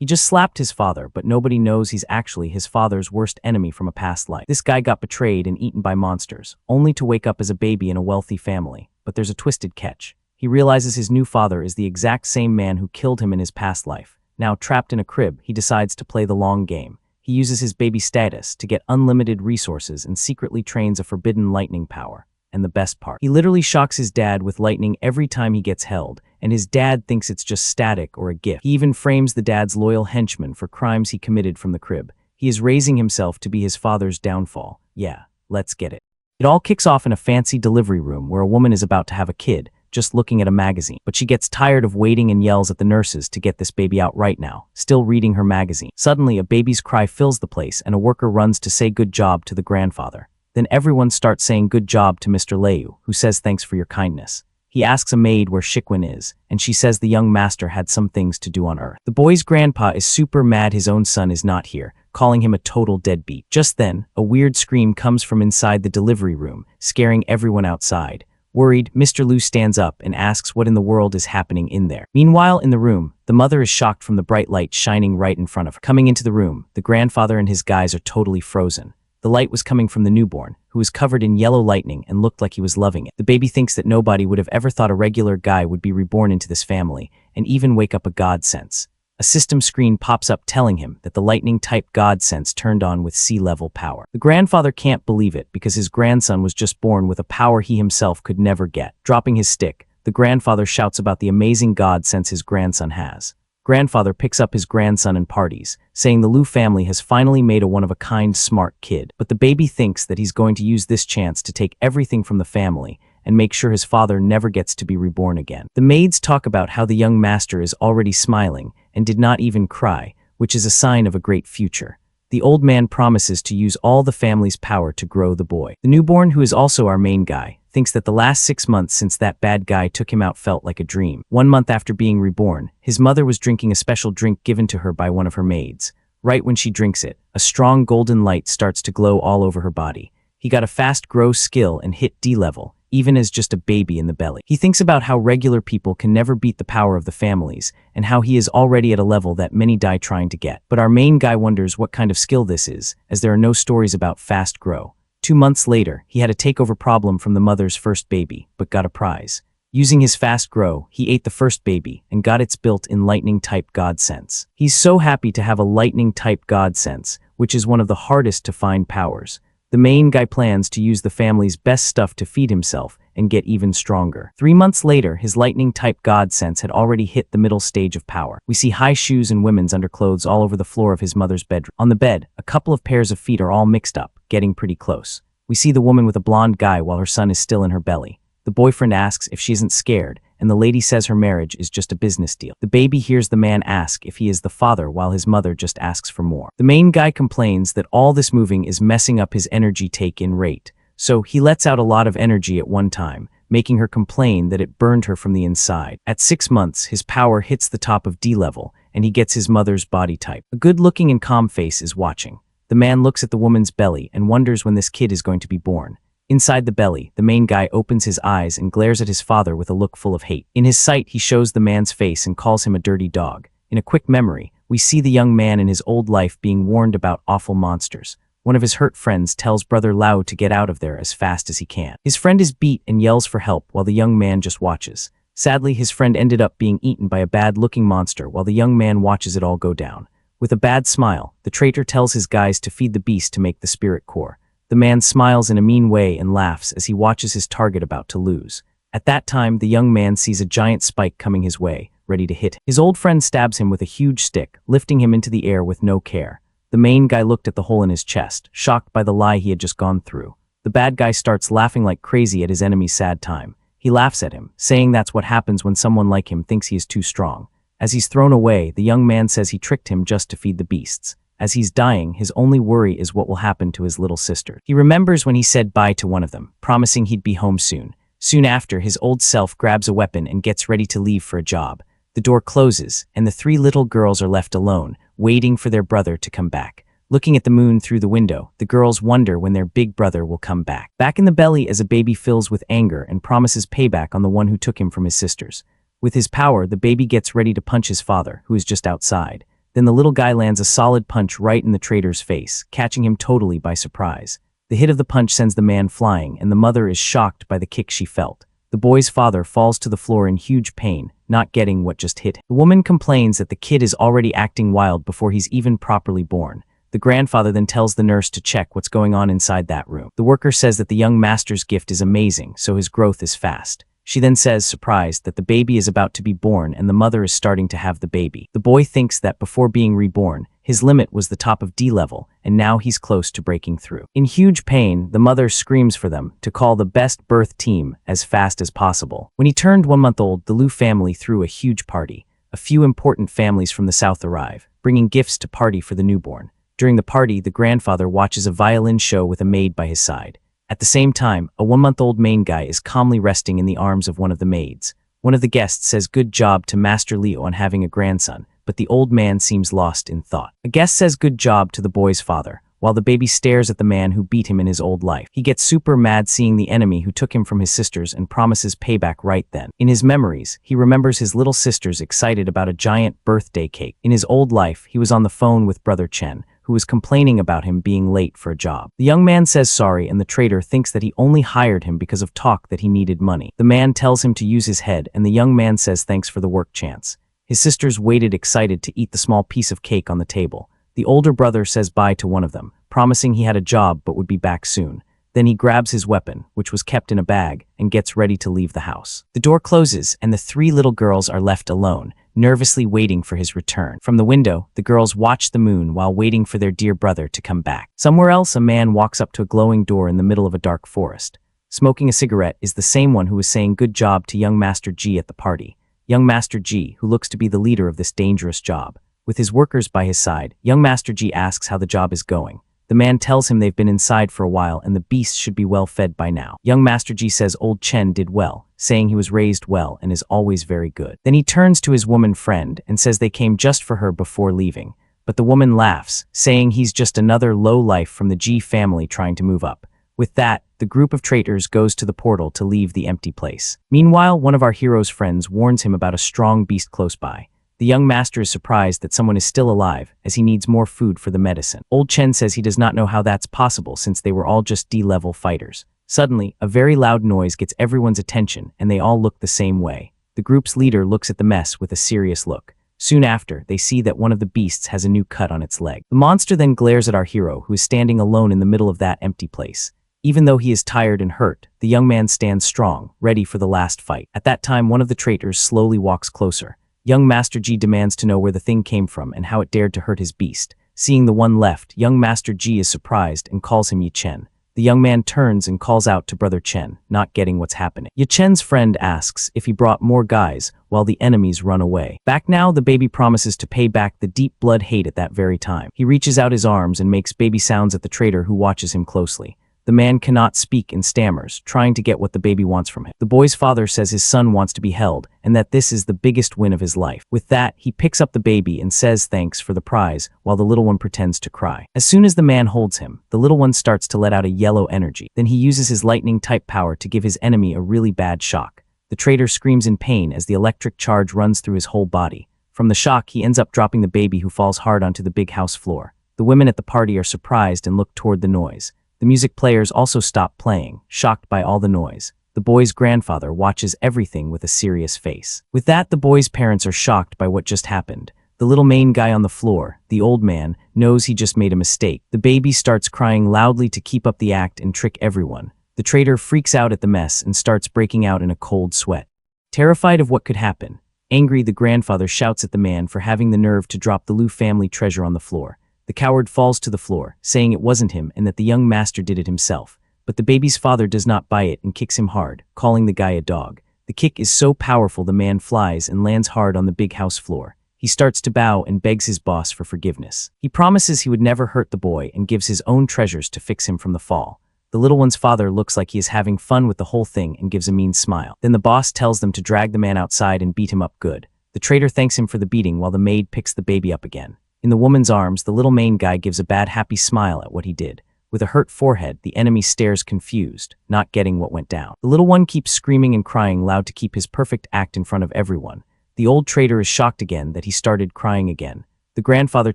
He just slapped his father, but nobody knows he's actually his father's worst enemy from a past life. This guy got betrayed and eaten by monsters, only to wake up as a baby in a wealthy family. But there's a twisted catch. He realizes his new father is the exact same man who killed him in his past life. Now trapped in a crib, he decides to play the long game. He uses his baby status to get unlimited resources and secretly trains a forbidden lightning power. And the best part, he literally shocks his dad with lightning every time he gets held, and his dad thinks it's just static or a gift. He even frames the dad's loyal henchman for crimes he committed from the crib. He is raising himself to be his father's downfall. Yeah, let's get it. It all kicks off in a fancy delivery room where a woman is about to have a kid, just looking at a magazine. But she gets tired of waiting and yells at the nurses to get this baby out right now, still reading her magazine. Suddenly, a baby's cry fills the place and a worker runs to say good job to the grandfather. Then everyone starts saying good job to Mr. Liu, who says thanks for your kindness. He asks a maid where Shikwin is, and she says the young master had some things to do on Earth. The boy's grandpa is super mad his own son is not here, calling him a total deadbeat. Just then, a weird scream comes from inside the delivery room, scaring everyone outside. Worried, Mr. Liu stands up and asks what in the world is happening in there. Meanwhile, in the room, the mother is shocked from the bright light shining right in front of her. Coming into the room, the grandfather and his guys are totally frozen. The light was coming from the newborn, who was covered in yellow lightning and looked like he was loving it. The baby thinks that nobody would have ever thought a regular guy would be reborn into this family, and even wake up a god sense. A system screen pops up telling him that the lightning-type god sense turned on with sea-level power. The grandfather can't believe it because his grandson was just born with a power he himself could never get. Dropping his stick, the grandfather shouts about the amazing god sense his grandson has. Grandfather picks up his grandson and parties, saying the Liu family has finally made a one-of-a-kind smart kid. But the baby thinks that he's going to use this chance to take everything from the family and make sure his father never gets to be reborn again. The maids talk about how the young master is already smiling and did not even cry, which is a sign of a great future. The old man promises to use all the family's power to grow the boy. The newborn, who is also our main guy, thinks that the last 6 months since that bad guy took him out felt like a dream. 1 month after being reborn, his mother was drinking a special drink given to her by one of her maids. Right when she drinks it, a strong golden light starts to glow all over her body. He got a fast grow skill and hit D level, even as just a baby in the belly. He thinks about how regular people can never beat the power of the families, and how he is already at a level that many die trying to get. But our main guy wonders what kind of skill this is, as there are no stories about fast grow. 2 months later, he had a takeover problem from the mother's first baby, but got a prize. Using his fast grow, he ate the first baby and got its built-in lightning-type god sense. He's so happy to have a lightning-type god sense, which is one of the hardest to find powers. The main guy plans to use the family's best stuff to feed himself and get even stronger. 3 months later, his lightning-type god sense had already hit the middle stage of power. We see high shoes and women's underclothes all over the floor of his mother's bedroom. On the bed, a couple of pairs of feet are all mixed up, getting pretty close. We see the woman with a blonde guy while her son is still in her belly. The boyfriend asks if she isn't scared, and the lady says her marriage is just a business deal. The baby hears the man ask if he is the father while his mother just asks for more. The main guy complains that all this moving is messing up his energy take-in rate, so he lets out a lot of energy at one time, making her complain that it burned her from the inside. At 6 months, his power hits the top of D level, and he gets his mother's body type. A good-looking and calm face is watching. The man looks at the woman's belly and wonders when this kid is going to be born. Inside the belly, the main guy opens his eyes and glares at his father with a look full of hate. In his sight, he shows the man's face and calls him a dirty dog. In a quick memory, we see the young man in his old life being warned about awful monsters. One of his hurt friends tells brother Lao to get out of there as fast as he can. His friend is beat and yells for help while the young man just watches. Sadly, his friend ended up being eaten by a bad-looking monster while the young man watches it all go down. With a bad smile, the traitor tells his guys to feed the beast to make the spirit core. The man smiles in a mean way and laughs as he watches his target about to lose. At that time, the young man sees a giant spike coming his way, ready to hit him. His old friend stabs him with a huge stick, lifting him into the air with no care. The main guy looked at the hole in his chest, shocked by the lie he had just gone through. The bad guy starts laughing like crazy at his enemy's sad time. He laughs at him, saying that's what happens when someone like him thinks he is too strong. As he's thrown away, the young man says he tricked him just to feed the beasts. As he's dying, his only worry is what will happen to his little sister. He remembers when he said bye to one of them, promising he'd be home soon. Soon after, his old self grabs a weapon and gets ready to leave for a job. The door closes, and the 3 little girls are left alone, waiting for their brother to come back. Looking at the moon through the window, the girls wonder when their big brother will come back. Back in the belly, as a baby fills with anger and promises payback on the one who took him from his sisters. With his power, the baby gets ready to punch his father, who is just outside. Then the little guy lands a solid punch right in the traitor's face, catching him totally by surprise. The hit of the punch sends the man flying, and the mother is shocked by the kick she felt. The boy's father falls to the floor in huge pain, not getting what just hit him. The woman complains that the kid is already acting wild before he's even properly born. The grandfather then tells the nurse to check what's going on inside that room. The worker says that the young master's gift is amazing, so his growth is fast. She then says, surprised, that the baby is about to be born and the mother is starting to have the baby. The boy thinks that before being reborn, his limit was the top of D level, and now he's close to breaking through. In huge pain, the mother screams for them to call the best birth team as fast as possible. When he turned 1 month old, the Liu family threw a huge party. A few important families from the south arrive, bringing gifts to party for the newborn. During the party, the grandfather watches a violin show with a maid by his side. At the same time, a 1-month-old main guy is calmly resting in the arms of one of the maids. One of the guests says good job to Master Leo on having a grandson, but the old man seems lost in thought. A guest says good job to the boy's father, while the baby stares at the man who beat him in his old life. He gets super mad seeing the enemy who took him from his sisters and promises payback right then. In his memories, he remembers his little sisters excited about a giant birthday cake. In his old life, he was on the phone with brother Chen, who was complaining about him being late for a job. The young man says sorry, and the traitor thinks that he only hired him because of talk that he needed money. The man tells him to use his head, and the young man says thanks for the work chance. His sisters waited excited to eat the small piece of cake on the table. The older brother says bye to one of them, promising he had a job but would be back soon. Then he grabs his weapon, which was kept in a bag, and gets ready to leave the house. The door closes, and the 3 little girls are left alone, nervously waiting for his return. From the window, the girls watch the moon while waiting for their dear brother to come back. Somewhere else, a man walks up to a glowing door in the middle of a dark forest. Smoking a cigarette is the same one who was saying good job to young Master G at the party. Young Master G, who looks to be the leader of this dangerous job. With his workers by his side, young Master G asks how the job is going. The man tells him they've been inside for a while and the beasts should be well fed by now. Young Master G says old Chen did well, saying he was raised well and is always very good. Then he turns to his woman friend and says they came just for her before leaving. But the woman laughs, saying he's just another lowlife from the G family trying to move up. With that, the group of traitors goes to the portal to leave the empty place. Meanwhile, one of our hero's friends warns him about a strong beast close by. The young master is surprised that someone is still alive, as he needs more food for the medicine. Old Chen says he does not know how that's possible since they were all just D-level fighters. Suddenly, a very loud noise gets everyone's attention, and they all look the same way. The group's leader looks at the mess with a serious look. Soon after, they see that one of the beasts has a new cut on its leg. The monster then glares at our hero, who is standing alone in the middle of that empty place. Even though he is tired and hurt, the young man stands strong, ready for the last fight. At that time, one of the traitors slowly walks closer. Young Master G demands to know where the thing came from and how it dared to hurt his beast. Seeing the one left, young Master G is surprised and calls him Yi Chen. The young man turns and calls out to brother Chen, not getting what's happening. Yi Chen's friend asks if he brought more guys, while the enemies run away. Back now, the baby promises to pay back the deep blood hate at that very time. He reaches out his arms and makes baby sounds at the traitor who watches him closely. The man cannot speak and stammers, trying to get what the baby wants from him. The boy's father says his son wants to be held, and that this is the biggest win of his life. With that, he picks up the baby and says thanks for the prize, while the little one pretends to cry. As soon as the man holds him, the little one starts to let out a yellow energy. Then he uses his lightning-type power to give his enemy a really bad shock. The traitor screams in pain as the electric charge runs through his whole body. From the shock, he ends up dropping the baby, who falls hard onto the big house floor. The women at the party are surprised and look toward the noise. The music players also stop playing, shocked by all the noise. The boy's grandfather watches everything with a serious face. With that, the boy's parents are shocked by what just happened. The little main guy on the floor, the old man, knows he just made a mistake. The baby starts crying loudly to keep up the act and trick everyone. The traitor freaks out at the mess and starts breaking out in a cold sweat. Terrified of what could happen, angry, the grandfather shouts at the man for having the nerve to drop the Liu family treasure on the floor. The coward falls to the floor, saying it wasn't him and that the young master did it himself. But the baby's father does not buy it and kicks him hard, calling the guy a dog. The kick is so powerful the man flies and lands hard on the big house floor. He starts to bow and begs his boss for forgiveness. He promises he would never hurt the boy and gives his own treasures to fix him from the fall. The little one's father looks like he is having fun with the whole thing and gives a mean smile. Then the boss tells them to drag the man outside and beat him up good. The traitor thanks him for the beating while the maid picks the baby up again. In the woman's arms, the little main guy gives a bad happy smile at what he did. With a hurt forehead, the enemy stares confused, not getting what went down. The little one keeps screaming and crying loud to keep his perfect act in front of everyone. The old traitor is shocked again that he started crying again. The The grandfather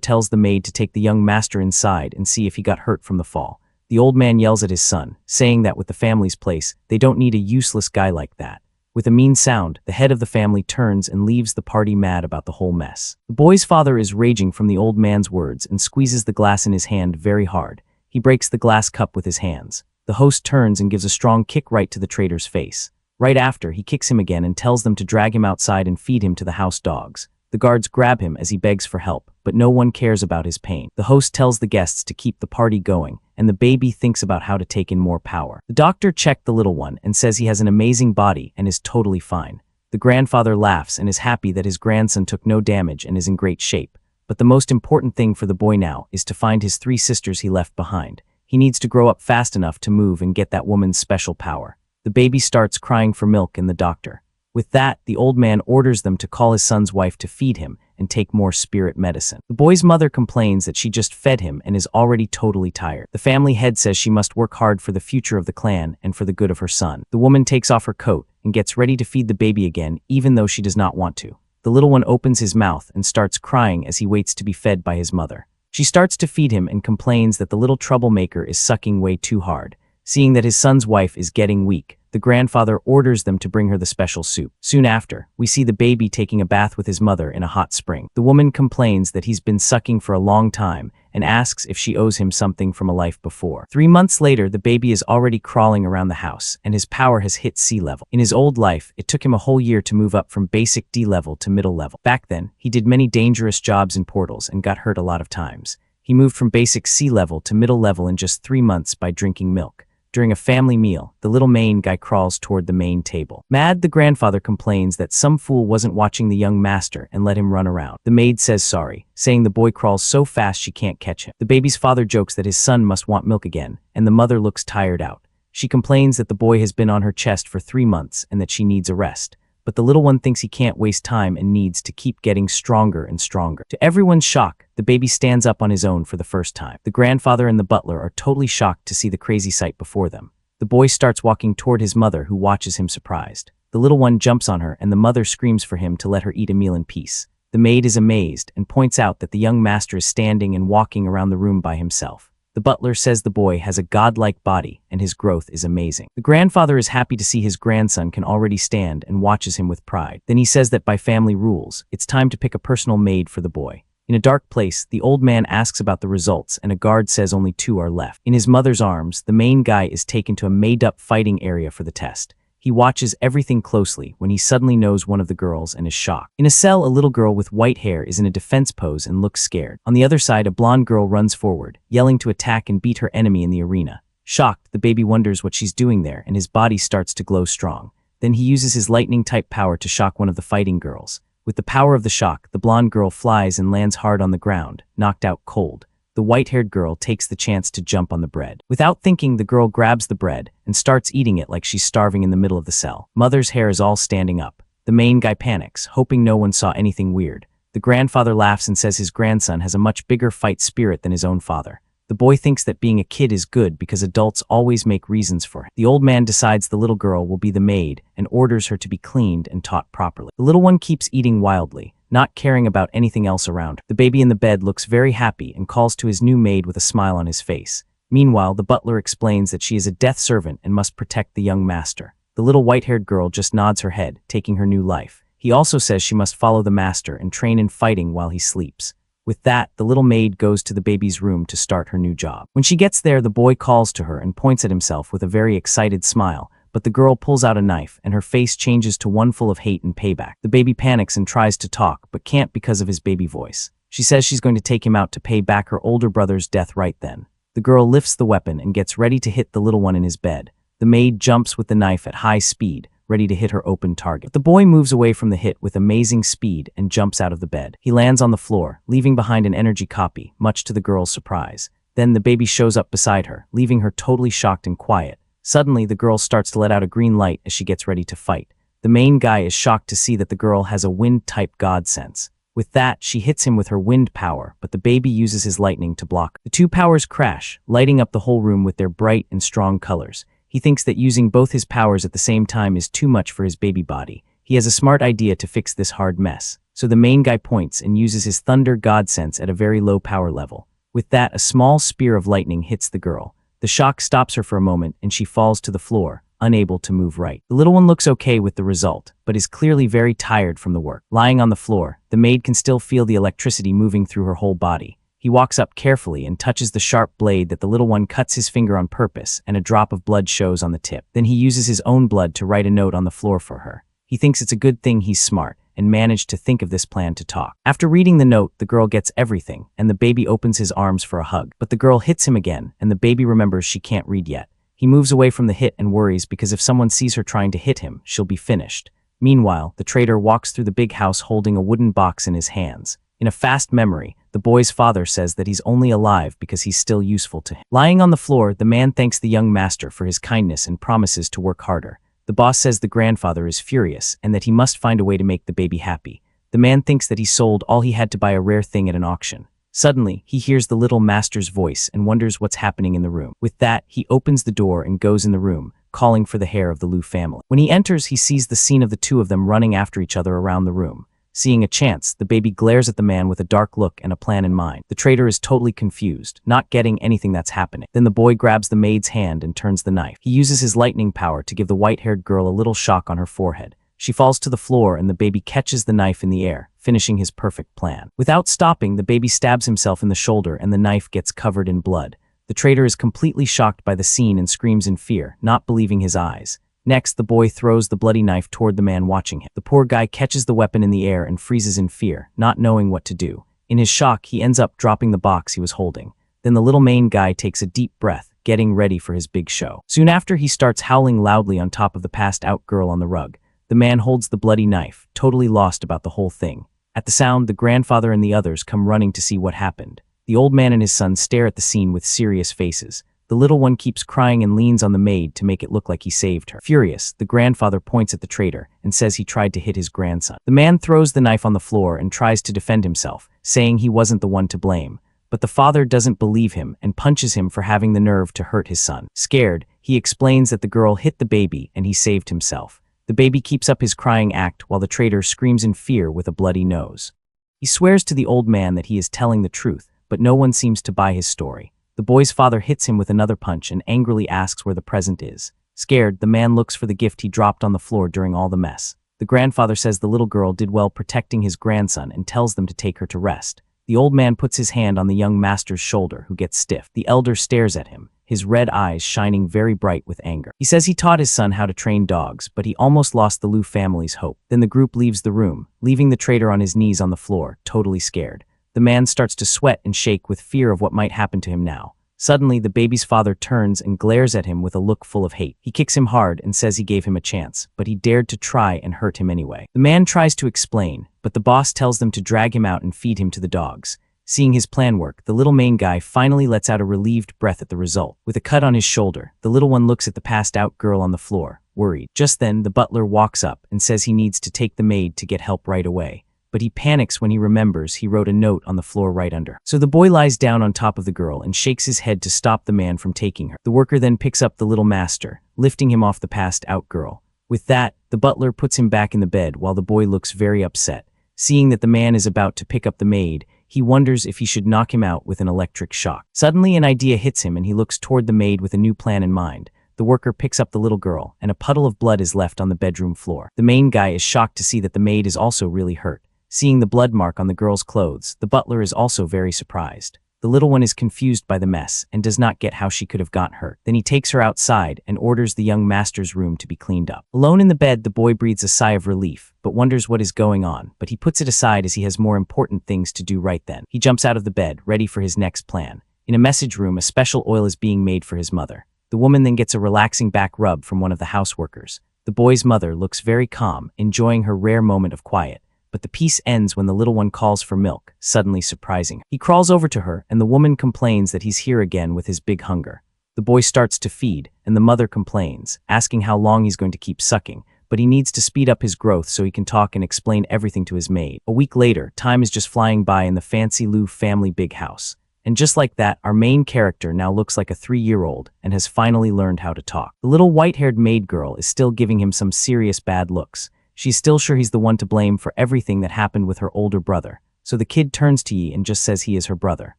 tells the maid to take the young master inside and see if he got hurt from the fall. The old man yells at his son, saying that with the family's place, they don't need a useless guy like that. With a mean sound, the head of the family turns and leaves the party mad about the whole mess. The boy's father is raging from the old man's words and squeezes the glass in his hand very hard. He breaks the glass cup with his hands. The host turns and gives a strong kick right to the traitor's face. Right after, he kicks him again and tells them to drag him outside and feed him to the house dogs. The guards grab him as he begs for help, but no one cares about his pain. The host tells the guests to keep the party going, and the baby thinks about how to take in more power. The doctor checked the little one and says he has an amazing body and is totally fine. The grandfather laughs and is happy that his grandson took no damage and is in great shape. But the most important thing for the boy now is to find his 3 sisters he left behind. He needs to grow up fast enough to move and get that woman's special power. The baby starts crying for milk and the doctor. With that, the old man orders them to call his son's wife to feed him and take more spirit medicine. The boy's mother complains that she just fed him and is already totally tired. The family head says she must work hard for the future of the clan and for the good of her son. The woman takes off her coat and gets ready to feed the baby again, even though she does not want to. The little one opens his mouth and starts crying as he waits to be fed by his mother. She starts to feed him and complains that the little troublemaker is sucking way too hard. Seeing that his son's wife is getting weak, the grandfather orders them to bring her the special soup. Soon after, we see the baby taking a bath with his mother in a hot spring. The woman complains that he's been sucking for a long time and asks if she owes him something from a life before. 3 months later, the baby is already crawling around the house and his power has hit sea level. In his old life, it took him a whole year to move up from basic D level to middle level. Back then, he did many dangerous jobs in portals and got hurt a lot of times. He moved from basic C level to middle level in just 3 months by drinking milk. During a family meal, the little main guy crawls toward the main table. Mad, the grandfather complains that some fool wasn't watching the young master and let him run around. The maid says sorry, saying the boy crawls so fast she can't catch him. The baby's father jokes that his son must want milk again, and the mother looks tired out. She complains that the boy has been on her chest for 3 months and that she needs a rest. But the little one thinks he can't waste time and needs to keep getting stronger and stronger. To everyone's shock, the baby stands up on his own for the first time. The grandfather and the butler are totally shocked to see the crazy sight before them. The boy starts walking toward his mother, who watches him surprised. The little one jumps on her and the mother screams for him to let her eat a meal in peace. The maid is amazed and points out that the young master is standing and walking around the room by himself. The butler says the boy has a godlike body and his growth is amazing. The grandfather is happy to see his grandson can already stand and watches him with pride. Then he says that by family rules, it's time to pick a personal maid for the boy. In a dark place, the old man asks about the results and a guard says only 2 are left. In his mother's arms, the main guy is taken to a made-up fighting area for the test. He watches everything closely when he suddenly knows one of the girls and is shocked. In a cell, a little girl with white hair is in a defense pose and looks scared. On the other side, a blonde girl runs forward, yelling to attack and beat her enemy in the arena. Shocked, the baby wonders what she's doing there and his body starts to glow strong. Then he uses his lightning-type power to shock one of the fighting girls. With the power of the shock, the blonde girl flies and lands hard on the ground, knocked out cold. The white-haired girl takes the chance to jump on the bread. Without thinking, the girl grabs the bread and starts eating it like she's starving in the middle of the cell. Mother's hair is all standing up. The main guy panics, hoping no one saw anything weird. The grandfather laughs and says his grandson has a much bigger fight spirit than his own father. The boy thinks that being a kid is good because adults always make reasons for him. The old man decides the little girl will be the maid and orders her to be cleaned and taught properly. The little one keeps eating wildly, not caring about anything else around her. The baby in the bed looks very happy and calls to his new maid with a smile on his face. Meanwhile, the butler explains that she is a death servant and must protect the young master. The little white-haired girl just nods her head, taking her new life. He also says she must follow the master and train in fighting while he sleeps. With that, the little maid goes to the baby's room to start her new job. When she gets there, the boy calls to her and points at himself with a very excited smile, but the girl pulls out a knife and her face changes to one full of hate and payback. The baby panics and tries to talk, but can't because of his baby voice. She says she's going to take him out to pay back her older brother's death right then. The girl lifts the weapon and gets ready to hit the little one in his bed. The maid jumps with the knife at high speed, ready to hit her open target. The boy moves away from the hit with amazing speed and jumps out of the bed. He lands on the floor, leaving behind an energy copy, much to the girl's surprise. Then the baby shows up beside her, leaving her totally shocked and quiet. Suddenly, the girl starts to let out a green light as she gets ready to fight. The main guy is shocked to see that the girl has a wind-type god sense. With that, she hits him with her wind power, but the baby uses his lightning to block. The 2 powers crash, lighting up the whole room with their bright and strong colors. He thinks that using both his powers at the same time is too much for his baby body. He has a smart idea to fix this hard mess. so the main guy points and uses his thunder god sense at a very low power level. With that, a small spear of lightning hits the girl. The shock stops her for a moment and she falls to the floor, unable to move right. The little one looks okay with the result, but is clearly very tired from the work. Lying on the floor, the maid can still feel the electricity moving through her whole body. He walks up carefully and touches the sharp blade that the little one cuts his finger on purpose, and a drop of blood shows on the tip. Then he uses his own blood to write a note on the floor for her. He thinks it's a good thing he's smart, and managed to think of this plan to talk. After reading the note, the girl gets everything, and the baby opens his arms for a hug. But the girl hits him again, and the baby remembers she can't read yet. He moves away from the hit and worries because if someone sees her trying to hit him, she'll be finished. Meanwhile, the trader walks through the big house holding a wooden box in his hands. In a fast memory, the boy's father says that he's only alive because he's still useful to him. Lying on the floor, the man thanks the young master for his kindness and promises to work harder. The boss says the grandfather is furious and that he must find a way to make the baby happy. The man thinks that he sold all he had to buy a rare thing at an auction. Suddenly, he hears the little master's voice and wonders what's happening in the room. With that, he opens the door and goes in the room, calling for the heir of the Liu family. When he enters, he sees the scene of the two of them running after each other around the room. Seeing a chance, the baby glares at the man with a dark look and a plan in mind. The trader is totally confused, not getting anything that's happening. Then the boy grabs the maid's hand and turns the knife. He uses his lightning power to give the white-haired girl a little shock on her forehead. She falls to the floor and the baby catches the knife in the air, finishing his perfect plan. Without stopping, the baby stabs himself in the shoulder and the knife gets covered in blood. The trader is completely shocked by the scene and screams in fear, not believing his eyes. Next, the boy throws the bloody knife toward the man watching him. The poor guy catches the weapon in the air and freezes in fear, not knowing what to do. In his shock, he ends up dropping the box he was holding. Then the little main guy takes a deep breath, getting ready for his big show. Soon after, he starts howling loudly on top of the passed-out girl on the rug. The man holds the bloody knife, totally lost about the whole thing. At the sound, the grandfather and the others come running to see what happened. The old man and his son stare at the scene with serious faces. The little one keeps crying and leans on the maid to make it look like he saved her. Furious, the grandfather points at the traitor and says he tried to hit his grandson. The man throws the knife on the floor and tries to defend himself, saying he wasn't the one to blame. But the father doesn't believe him and punches him for having the nerve to hurt his son. Scared, he explains that the girl hit the baby and he saved himself. The baby keeps up his crying act while the traitor screams in fear with a bloody nose. He swears to the old man that he is telling the truth, but no one seems to buy his story. The boy's father hits him with another punch and angrily asks where the present is. Scared, the man looks for the gift he dropped on the floor during all the mess. The grandfather says the little girl did well protecting his grandson and tells them to take her to rest. The old man puts his hand on the young master's shoulder, who gets stiff. The elder stares at him, his red eyes shining very bright with anger. He says he taught his son how to train dogs, but he almost lost the Liu family's hope. Then the group leaves the room, leaving the traitor on his knees on the floor, totally scared. The man starts to sweat and shake with fear of what might happen to him now. Suddenly, the baby's father turns and glares at him with a look full of hate. He kicks him hard and says he gave him a chance, but he dared to try and hurt him anyway. The man tries to explain, but the boss tells them to drag him out and feed him to the dogs. Seeing his plan work, the little main guy finally lets out a relieved breath at the result. With a cut on his shoulder, the little one looks at the passed-out girl on the floor, worried. Just then, the butler walks up and says he needs to take the maid to get help right away. But he panics when he remembers he wrote a note on the floor right under. So the boy lies down on top of the girl and shakes his head to stop the man from taking her. The worker then picks up the little master, lifting him off the passed-out girl. With that, the butler puts him back in the bed while the boy looks very upset. Seeing that the man is about to pick up the maid, he wonders if he should knock him out with an electric shock. Suddenly, an idea hits him and he looks toward the maid with a new plan in mind. The worker picks up the little girl, and a puddle of blood is left on the bedroom floor. The main guy is shocked to see that the maid is also really hurt. Seeing the blood mark on the girl's clothes, the butler is also very surprised. The little one is confused by the mess and does not get how she could have gotten hurt. Then he takes her outside and orders the young master's room to be cleaned up. Alone in the bed, the boy breathes a sigh of relief, but wonders what is going on, but he puts it aside as he has more important things to do right then. He jumps out of the bed, ready for his next plan. In a message room, a special oil is being made for his mother. The woman then gets a relaxing back rub from one of the house workers. The boy's mother looks very calm, enjoying her rare moment of quiet. But the piece ends when the little one calls for milk, suddenly surprising her. He crawls over to her, and the woman complains that he's here again with his big hunger. The boy starts to feed, and the mother complains, asking how long he's going to keep sucking, but he needs to speed up his growth so he can talk and explain everything to his maid. A week later, time is just flying by in the fancy Liu family big house. And just like that, our main character now looks like a 3-year-old and has finally learned how to talk. The little white-haired maid girl is still giving him some serious bad looks. She's still sure he's the one to blame for everything that happened with her older brother. So the kid turns to Yi and just says he is her brother.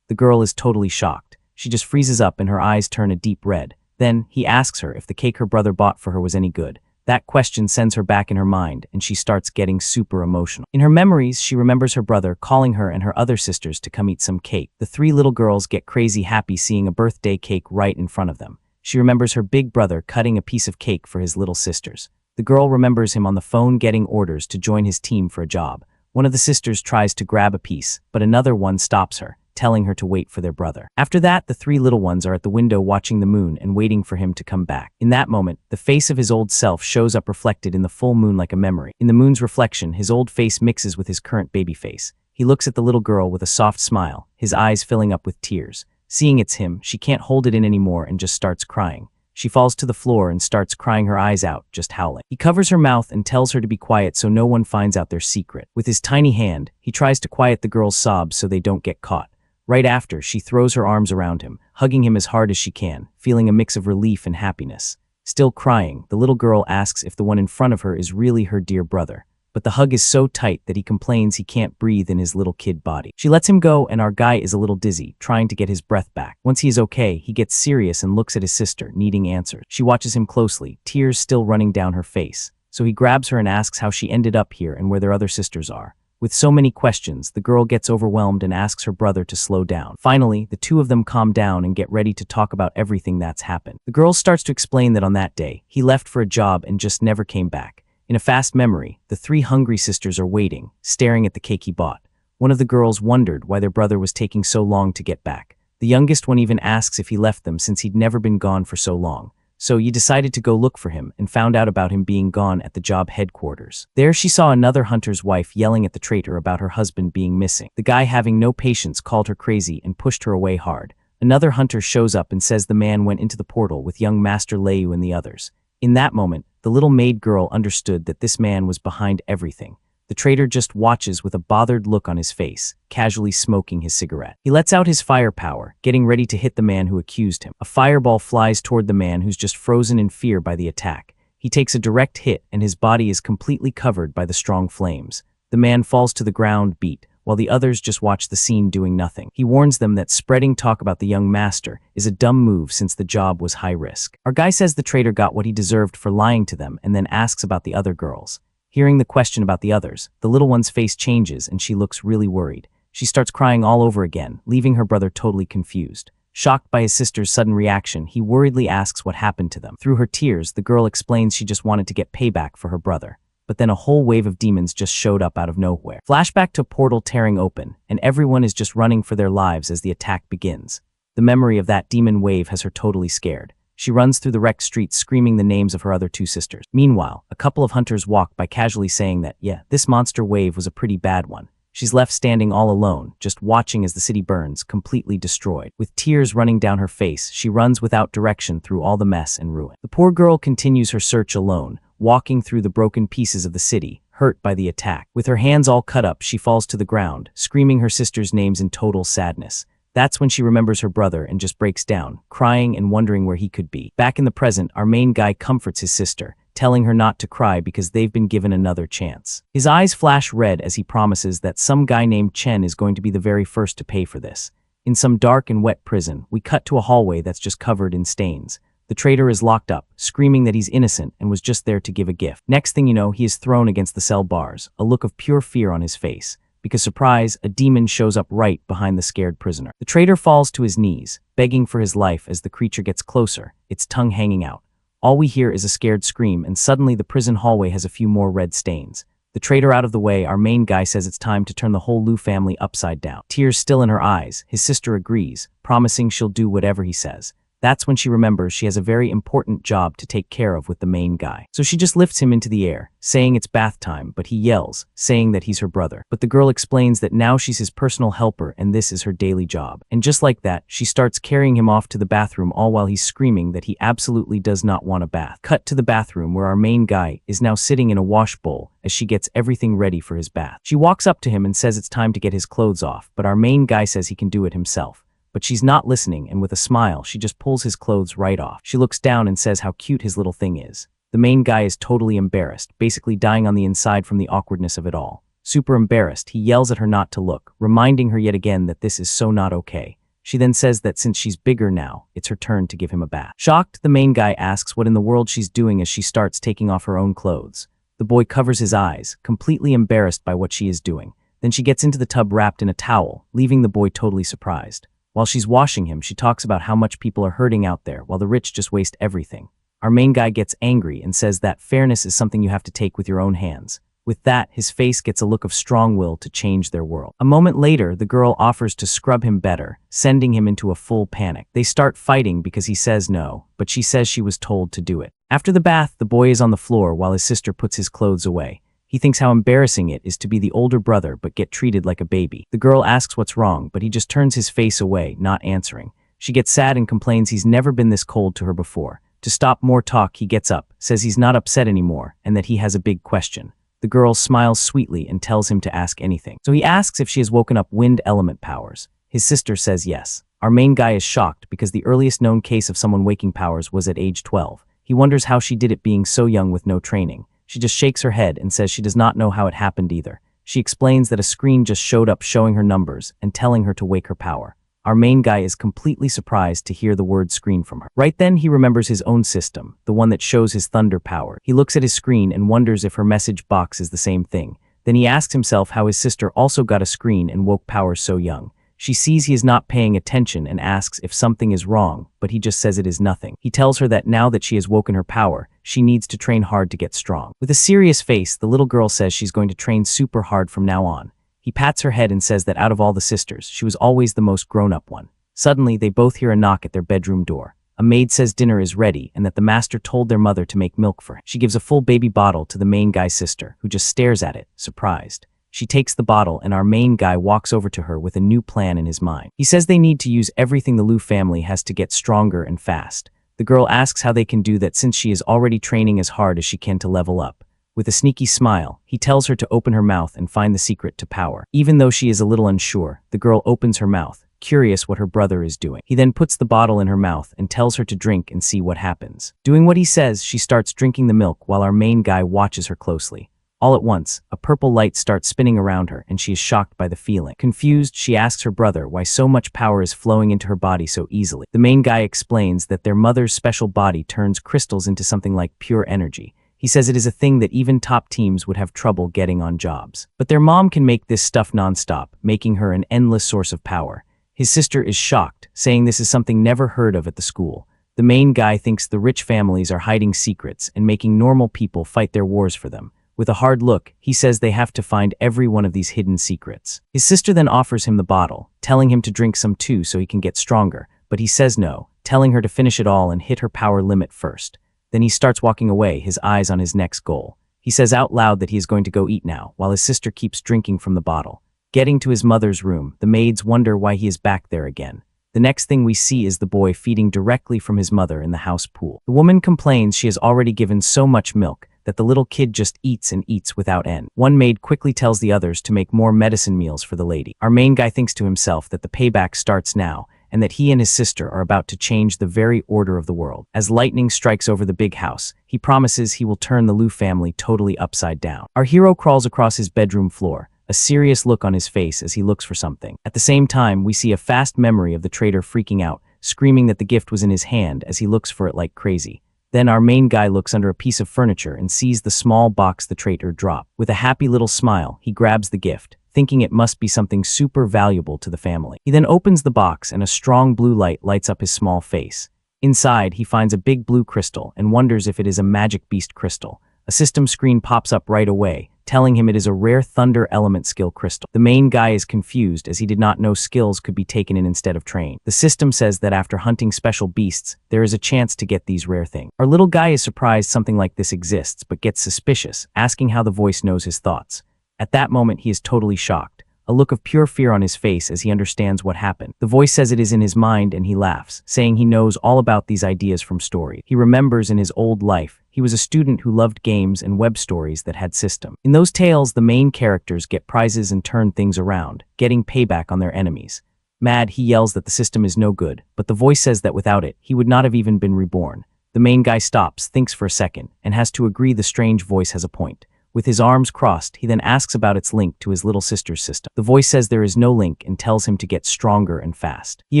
The girl is totally shocked. She just freezes up and her eyes turn a deep red. Then, he asks her if the cake her brother bought for her was any good. That question sends her back in her mind, and she starts getting super emotional. In her memories, she remembers her brother calling her and her other sisters to come eat some cake. The three little girls get crazy happy seeing a birthday cake right in front of them. She remembers her big brother cutting a piece of cake for his little sisters. The girl remembers him on the phone getting orders to join his team for a job. One of the sisters tries to grab a piece, but another one stops her, telling her to wait for their brother. After that, the three little ones are at the window watching the moon and waiting for him to come back. In that moment, the face of his old self shows up reflected in the full moon like a memory. In the moon's reflection, his old face mixes with his current baby face. He looks at the little girl with a soft smile, his eyes filling up with tears. Seeing it's him, she can't hold it in anymore and just starts crying. She falls to the floor and starts crying her eyes out, just howling. He covers her mouth and tells her to be quiet so no one finds out their secret. With his tiny hand, he tries to quiet the girl's sobs so they don't get caught. Right after, she throws her arms around him, hugging him as hard as she can, feeling a mix of relief and happiness. Still crying, the little girl asks if the one in front of her is really her dear brother. But the hug is so tight that he complains he can't breathe in his little kid body. She lets him go and our guy is a little dizzy, trying to get his breath back. Once he is okay, he gets serious and looks at his sister, needing answers. She watches him closely, tears still running down her face. So he grabs her and asks how she ended up here and where their other sisters are. With so many questions, the girl gets overwhelmed and asks her brother to slow down. Finally, the two of them calm down and get ready to talk about everything that's happened. The girl starts to explain that on that day, he left for a job and just never came back. In a fast memory, the three hungry sisters are waiting, staring at the cake he bought. One of the girls wondered why their brother was taking so long to get back. The youngest one even asks if he left them since he'd never been gone for so long. So Yi decided to go look for him and found out about him being gone at the job headquarters. There she saw another hunter's wife yelling at the traitor about her husband being missing. The guy, having no patience, called her crazy and pushed her away hard. Another hunter shows up and says the man went into the portal with young Master Leu and the others. In that moment, the little maid girl understood that this man was behind everything. The traitor just watches with a bothered look on his face, casually smoking his cigarette. He lets out his firepower, getting ready to hit the man who accused him. A fireball flies toward the man who's just frozen in fear by the attack. He takes a direct hit and his body is completely covered by the strong flames. The man falls to the ground, beat, while the others just watch the scene doing nothing. He warns them that spreading talk about the young master is a dumb move since the job was high risk. Our guy says the traitor got what he deserved for lying to them and then asks about the other girls. Hearing the question about the others, the little one's face changes and she looks really worried. She starts crying all over again, leaving her brother totally confused. Shocked by his sister's sudden reaction, he worriedly asks what happened to them. Through her tears, the girl explains she just wanted to get payback for her brother. But then a whole wave of demons just showed up out of nowhere. Flashback to portal tearing open, and everyone is just running for their lives as the attack begins. The memory of that demon wave has her totally scared. She runs through the wrecked streets screaming the names of her other two sisters. Meanwhile, a couple of hunters walk by casually saying that, yeah, this monster wave was a pretty bad one. She's left standing all alone, just watching as the city burns, completely destroyed. With tears running down her face, she runs without direction through all the mess and ruin. The poor girl continues her search alone, walking through the broken pieces of the city, hurt by the attack. With her hands all cut up, she falls to the ground, screaming her sisters' names in total sadness. That's when she remembers her brother and just breaks down, crying and wondering where he could be. Back in the present, our main guy comforts his sister, telling her not to cry because they've been given another chance. His eyes flash red as he promises that some guy named Chen is going to be the very first to pay for this. In some dark and wet prison, we cut to a hallway that's just covered in stains. The traitor is locked up, screaming that he's innocent and was just there to give a gift. Next thing you know, he is thrown against the cell bars, a look of pure fear on his face. Because surprise, a demon shows up right behind the scared prisoner. The traitor falls to his knees, begging for his life as the creature gets closer, its tongue hanging out. All we hear is a scared scream, and suddenly the prison hallway has a few more red stains. The traitor out of the way, our main guy says it's time to turn the whole Liu family upside down. Tears still in her eyes, his sister agrees, promising she'll do whatever he says. That's when she remembers she has a very important job to take care of with the main guy. So she just lifts him into the air, saying it's bath time, but he yells, saying that he's her brother. But the girl explains that now she's his personal helper and this is her daily job. And just like that, she starts carrying him off to the bathroom all while he's screaming that he absolutely does not want a bath. Cut to the bathroom where our main guy is now sitting in a wash bowl as she gets everything ready for his bath. She walks up to him and says it's time to get his clothes off, but our main guy says he can do it himself. But she's not listening, and with a smile, she just pulls his clothes right off. She looks down and says how cute his little thing is. The main guy is totally embarrassed, basically dying on the inside from the awkwardness of it all. Super embarrassed, he yells at her not to look, reminding her yet again that this is so not okay. She then says that since she's bigger now, it's her turn to give him a bath. Shocked, the main guy asks what in the world she's doing as she starts taking off her own clothes. The boy covers his eyes, completely embarrassed by what she is doing. Then she gets into the tub wrapped in a towel, leaving the boy totally surprised. While she's washing him, she talks about how much people are hurting out there while the rich just waste everything. Our main guy gets angry and says that fairness is something you have to take with your own hands. With that, his face gets a look of strong will to change their world. A moment later, the girl offers to scrub him better, sending him into a full panic. They start fighting because he says no, but she says she was told to do it. After the bath, the boy is on the floor while his sister puts his clothes away. He thinks how embarrassing it is to be the older brother but get treated like a baby. The girl asks what's wrong, but he just turns his face away, not answering. She gets sad and complains he's never been this cold to her before. To stop more talk, he gets up, says he's not upset anymore, and that he has a big question. The girl smiles sweetly and tells him to ask anything. So he asks if she has woken up wind element powers. His sister says yes. Our main guy is shocked because the earliest known case of someone waking powers was at age 12. He wonders how she did it being so young with no training. She just shakes her head and says she does not know how it happened either. She explains that a screen just showed up showing her numbers and telling her to wake her power. Our main guy is completely surprised to hear the word screen from her. Right then, he remembers his own system, the one that shows his thunder power. He looks at his screen and wonders if her message box is the same thing. Then he asks himself how his sister also got a screen and woke powers so young. She sees he is not paying attention and asks if something is wrong, but he just says it is nothing. He tells her that now that she has woken her power, she needs to train hard to get strong. With a serious face, the little girl says she's going to train super hard from now on. He pats her head and says that out of all the sisters, she was always the most grown-up one. Suddenly, they both hear a knock at their bedroom door. A maid says dinner is ready and that the master told their mother to make milk for him. She gives a full baby bottle to the main guy's sister, who just stares at it, surprised. She takes the bottle and our main guy walks over to her with a new plan in his mind. He says they need to use everything the Lu family has to get stronger and fast. The girl asks how they can do that since she is already training as hard as she can to level up. With a sneaky smile, he tells her to open her mouth and find the secret to power. Even though she is a little unsure, the girl opens her mouth, curious what her brother is doing. He then puts the bottle in her mouth and tells her to drink and see what happens. Doing what he says, she starts drinking the milk while our main guy watches her closely. All at once, a purple light starts spinning around her and she is shocked by the feeling. Confused, she asks her brother why so much power is flowing into her body so easily. The main guy explains that their mother's special body turns crystals into something like pure energy. He says it is a thing that even top teams would have trouble getting on jobs. But their mom can make this stuff nonstop, making her an endless source of power. His sister is shocked, saying this is something never heard of at the school. The main guy thinks the rich families are hiding secrets and making normal people fight their wars for them. With a hard look, he says they have to find every one of these hidden secrets. His sister then offers him the bottle, telling him to drink some too so he can get stronger, but he says no, telling her to finish it all and hit her power limit first. Then he starts walking away, his eyes on his next goal. He says out loud that he is going to go eat now, while his sister keeps drinking from the bottle. Getting to his mother's room, the maids wonder why he is back there again. The next thing we see is the boy feeding directly from his mother in the house pool. The woman complains she has already given so much milk that the little kid just eats and eats without end. One maid quickly tells the others to make more medicine meals for the lady. Our main guy thinks to himself that the payback starts now, and that he and his sister are about to change the very order of the world. As lightning strikes over the big house, he promises he will turn the Lu family totally upside down. Our hero crawls across his bedroom floor, a serious look on his face as he looks for something. At the same time, we see a fast memory of the traitor freaking out, screaming that the gift was in his hand as he looks for it like crazy. Then our main guy looks under a piece of furniture and sees the small box the traitor dropped. With a happy little smile, he grabs the gift, thinking it must be something super valuable to the family. He then opens the box and a strong blue light lights up his small face. Inside, he finds a big blue crystal and wonders if it is a magic beast crystal. A system screen pops up right away, telling him it is a rare thunder element skill crystal. The main guy is confused as he did not know skills could be taken in instead of trained. The system says that after hunting special beasts, there is a chance to get these rare things. Our little guy is surprised something like this exists, but gets suspicious, asking how the voice knows his thoughts. At that moment, he is totally shocked, a look of pure fear on his face as he understands what happened. The voice says it is in his mind and he laughs, saying he knows all about these ideas from stories. He remembers in his old life, he was a student who loved games and web stories that had system. In those tales, the main characters get prizes and turn things around, getting payback on their enemies. Mad, he yells that the system is no good, but the voice says that without it, he would not have even been reborn. The main guy stops, thinks for a second, and has to agree the strange voice has a point. With his arms crossed, he then asks about its link to his little sister's system. The voice says there is no link and tells him to get stronger and fast. He